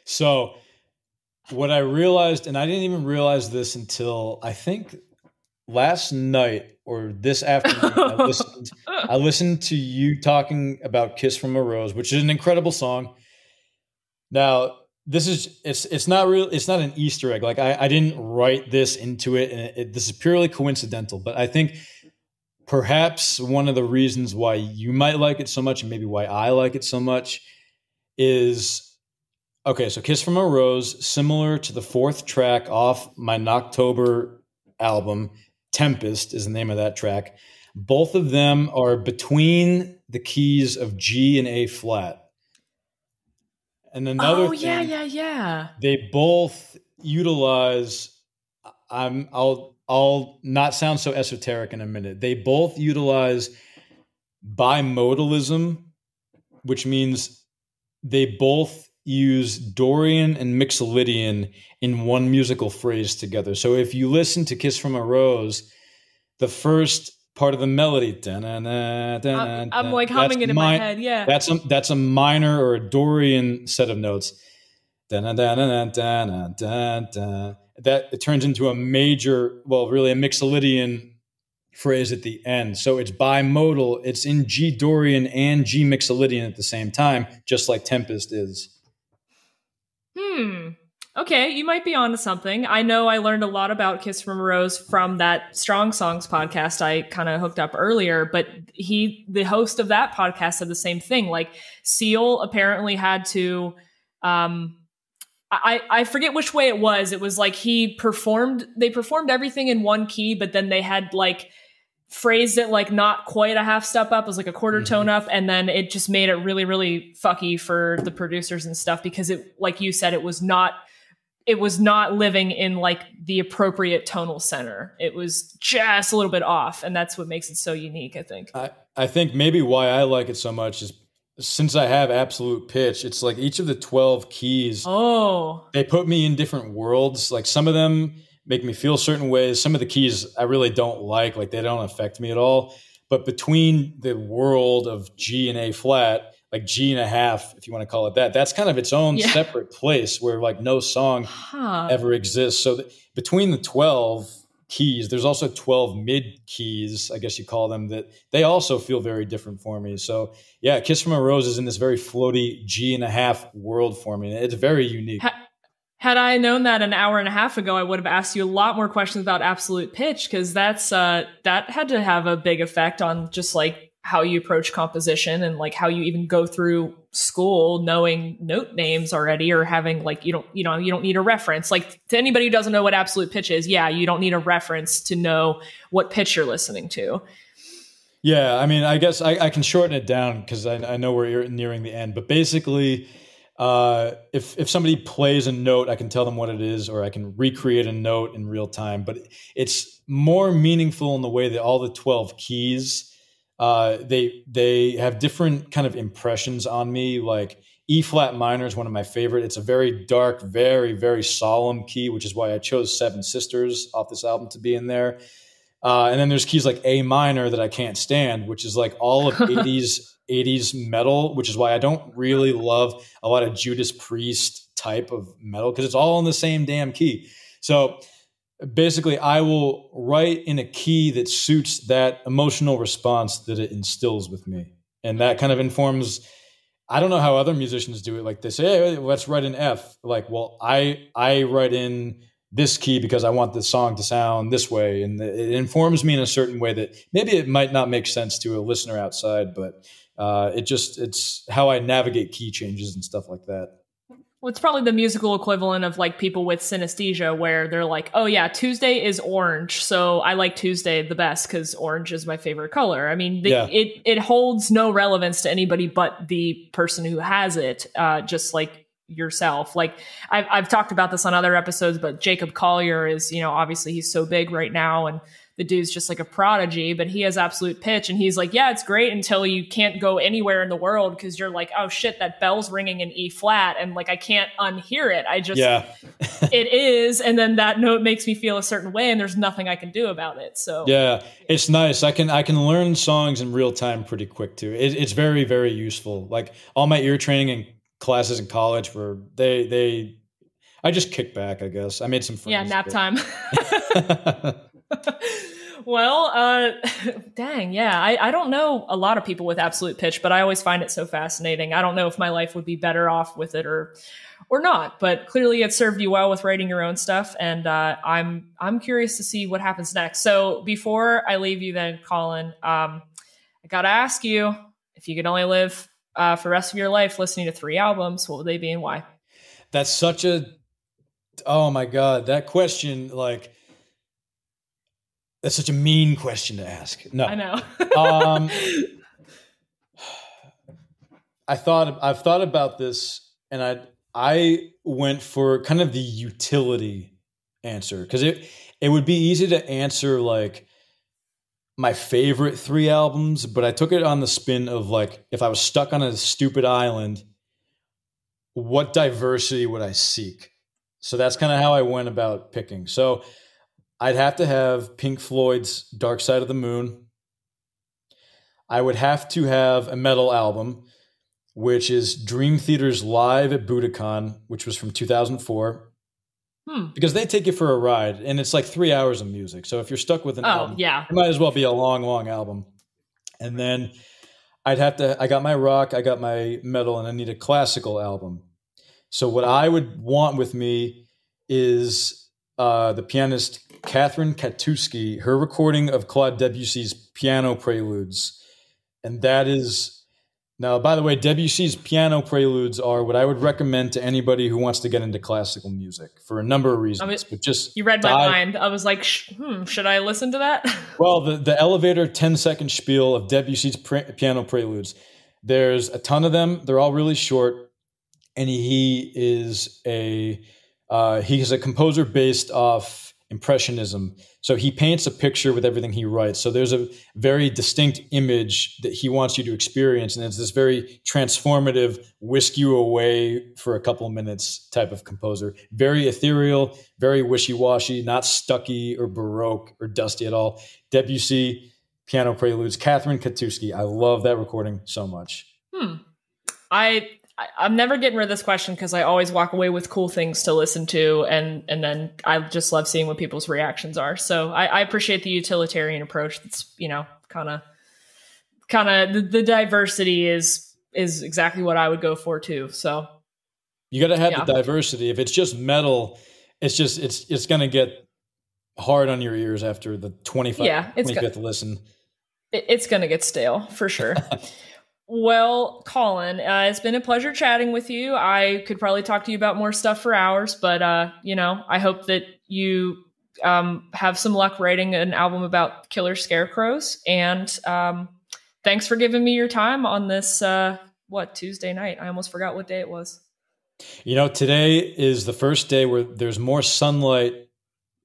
So what I realized, and I didn't even realize this until I think last night or this afternoon, I listened to you talking about Kiss from a Rose, which is an incredible song. Now, it's not an Easter egg. Like I didn't write this into it, and this is purely coincidental. But I think perhaps one of the reasons why you might like it so much, and maybe why I like it so much, is okay. So, Kiss from a Rose, similar to the fourth track off my Noctobre album, Tempest is the name of that track. Both of them are between the keys of G and A flat. And another thing, they both utilize, I'll not sound so esoteric in a minute. They both utilize bimodalism, which means they both use Dorian and Mixolydian in one musical phrase together. So if you listen to Kiss from a Rose, the first part of the melody, I'm like humming it in my head. Yeah, that's a minor or a Dorian set of notes. That it turns into a major, well, really a Mixolydian phrase at the end. So it's bimodal. It's in G Dorian and G Mixolydian at the same time, just like Tempest is. Okay, you might be onto something. I know I learned a lot about Kiss from a Rose from that Strong Songs podcast I kind of hooked up earlier, but the host of that podcast said the same thing. Like Seal apparently had to, I forget which way it was. It was like they performed everything in one key, but then they had like phrased it like not quite a half step up, it was like a quarter tone up, and then it just made it really, really fucky for the producers and stuff because it, like you said, it was not living in like the appropriate tonal center. It was just a little bit off, and that's what makes it so unique, I think. I think maybe why I like it so much is since I have absolute pitch, it's like each of the 12 keys, they put me in different worlds. Like some of them make me feel certain ways. Some of the keys I really don't like they don't affect me at all. But between the world of G and A flat, like G and a half, if you want to call it that, that's kind of its own separate place where like no song ever exists. So between the 12 keys, there's also 12 mid keys, I guess you call them, that they also feel very different for me. So yeah, Kiss from a Rose is in this very floaty G and a half world for me. It's very unique. Had I known that an hour and a half ago, I would have asked you a lot more questions about absolute pitch, because that had to have a big effect on just like how you approach composition and like how you even go through school knowing note names already, or having like you don't need a reference. Like to anybody who doesn't know what absolute pitch is, you don't need a reference to know what pitch you're listening to. Yeah, I mean, I guess I can shorten it down because I know we're nearing the end, but basically, if somebody plays a note, I can tell them what it is, or I can recreate a note in real time. But it's more meaningful in the way that all the 12 keys, they have different kind of impressions on me. Like E flat minor is one of my favorite. It's a very dark, very, very solemn key, which is why I chose Seven Sisters off this album to be in there. And then there's keys like A minor that I can't stand, which is like all of 80s metal, which is why I don't really love a lot of Judas Priest type of metal, because it's all in the same damn key. So basically, I will write in a key that suits that emotional response that it instills with me. And that kind of informs, I don't know how other musicians do it. Like they say, hey, let's write an F. Like, well, I write in this key because I want the song to sound this way. And it informs me in a certain way that maybe it might not make sense to a listener outside, but it's how I navigate key changes and stuff like that. Well, it's probably the musical equivalent of like people with synesthesia where they're like, oh yeah, Tuesday is orange. So I like Tuesday the best because orange is my favorite color. I mean, it holds no relevance to anybody but the person who has it, just like yourself. Like I've talked about this on other episodes, but Jacob Collier is, obviously he's so big right now and the dude's just like a prodigy, but he has absolute pitch. And he's like, yeah, it's great until you can't go anywhere in the world because you're like, oh shit, that bell's ringing in E flat. And like, I can't unhear it. I just, it is. And then that note makes me feel a certain way and there's nothing I can do about it. So yeah, it's nice. I can learn songs in real time pretty quick too. It's very, very useful. Like all my ear training and classes in college where I just kick back, I guess. I made some friends. Yeah, nap time. Well, dang, yeah. I don't know a lot of people with absolute pitch, but I always find it so fascinating. I don't know if my life would be better off with it or not, but clearly it served you well with writing your own stuff. And I'm curious to see what happens next. So before I leave you then, Colin, I got to ask you, if you could only live for the rest of your life listening to 3 albums, what would they be and why? That's oh my God, that question, like, that's such a mean question to ask. No, I know. I've thought about this, and I went for kind of the utility answer because it would be easy to answer like my favorite 3 albums, but I took it on the spin of like if I was stuck on a stupid island, what diversity would I seek? So that's kind of how I went about picking. So I'd have to have Pink Floyd's Dark Side of the Moon. I would have to have a metal album, which is Dream Theater's Live at Budokan, which was from 2004. Because they take you for a ride, and it's like 3 hours of music. So if you're stuck with an album, it might as well be a long, long album. And then I got my rock, I got my metal, and I need a classical album. So what I would want with me is the pianist Catherine Katuski, her recording of Claude Debussy's Piano Preludes. And that is, now, by the way, Debussy's Piano Preludes are what I would recommend to anybody who wants to get into classical music for a number of reasons. But just you read my mind. I was like, should I listen to that? Well, the elevator 10-second spiel of Debussy's Piano Preludes, there's a ton of them. They're all really short. And he's a composer based off Impressionism. So he paints a picture with everything he writes. So there's a very distinct image that he wants you to experience. And it's this very transformative, whisk you away for a couple of minutes type of composer. Very ethereal, very wishy-washy, not stucky or Baroque or dusty at all. Debussy, Piano Preludes, Catherine Katuski. I love that recording so much. I'm never getting rid of this question because I always walk away with cool things to listen to. And then I just love seeing what people's reactions are. So I appreciate the utilitarian approach. That's, kind of the diversity is exactly what I would go for too. So you got to have the diversity. If it's just metal, it's going to get hard on your ears after the 25th listen. It's going to get stale for sure. Well, Colin, it's been a pleasure chatting with you. I could probably talk to you about more stuff for hours, but, I hope that you have some luck writing an album about killer scarecrows. And thanks for giving me your time on this, Tuesday night? I almost forgot what day it was. Today is the first day where there's more sunlight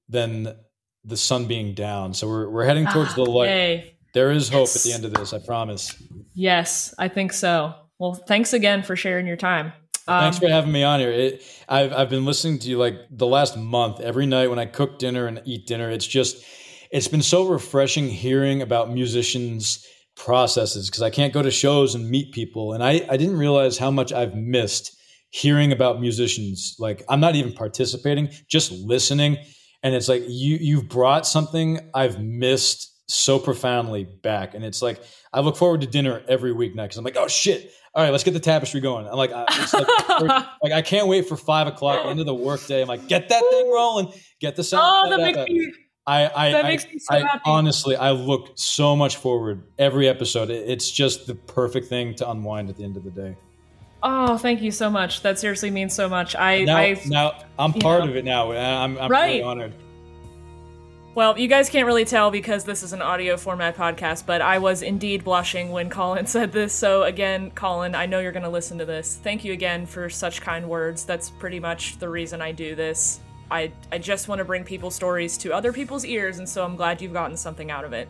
than the sun being down. So we're heading towards the light. Yay. There is hope at the end of this, I promise. Yes, I think so. Well, thanks again for sharing your time. Thanks for having me on here. I've been listening to you like the last month, every night when I cook dinner and eat dinner. It's been so refreshing hearing about musicians' processes because I can't go to shows and meet people. And I didn't realize how much I've missed hearing about musicians. Like, I'm not even participating, just listening. And it's like, you've brought something I've missed so profoundly back. And it's like, I look forward to dinner every week now because I'm like, oh shit. All right, let's get the Tapestry going. I'm like, it's like I can't wait for 5 o'clock, end of the workday. I'm like, get that thing rolling, get the sound. That makes me so happy. Honestly, I look so much forward every episode. It's just the perfect thing to unwind at the end of the day. Oh, thank you so much. That seriously means so much. Now I'm part of it now. I'm really honored. Well, you guys can't really tell because this is an audio format podcast, but I was indeed blushing when Colin said this. So again, Colin, I know you're going to listen to this. Thank you again for such kind words. That's pretty much the reason I do this. I just want to bring people's stories to other people's ears, and so I'm glad you've gotten something out of it.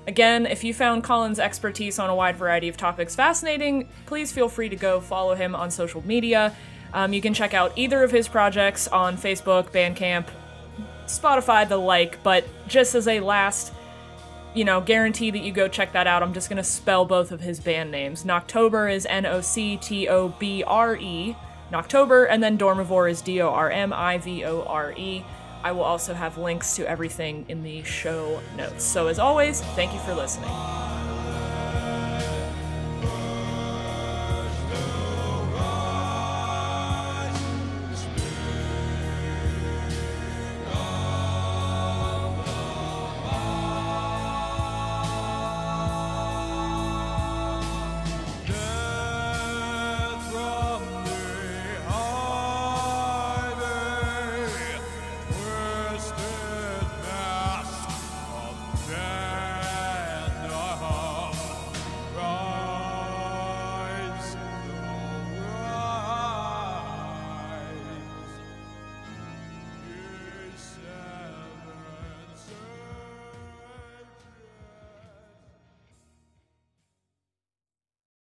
Again, if you found Colin's expertise on a wide variety of topics fascinating, please feel free to go follow him on social media. You can check out either of his projects on Facebook, Bandcamp, Spotify, the like, but just as a last, guarantee that you go check that out, I'm just going to spell both of his band names. Noctobre is Noctobre, Noctobre, and then Dormivore is Dormivore. I will also have links to everything in the show notes. So as always, thank you for listening.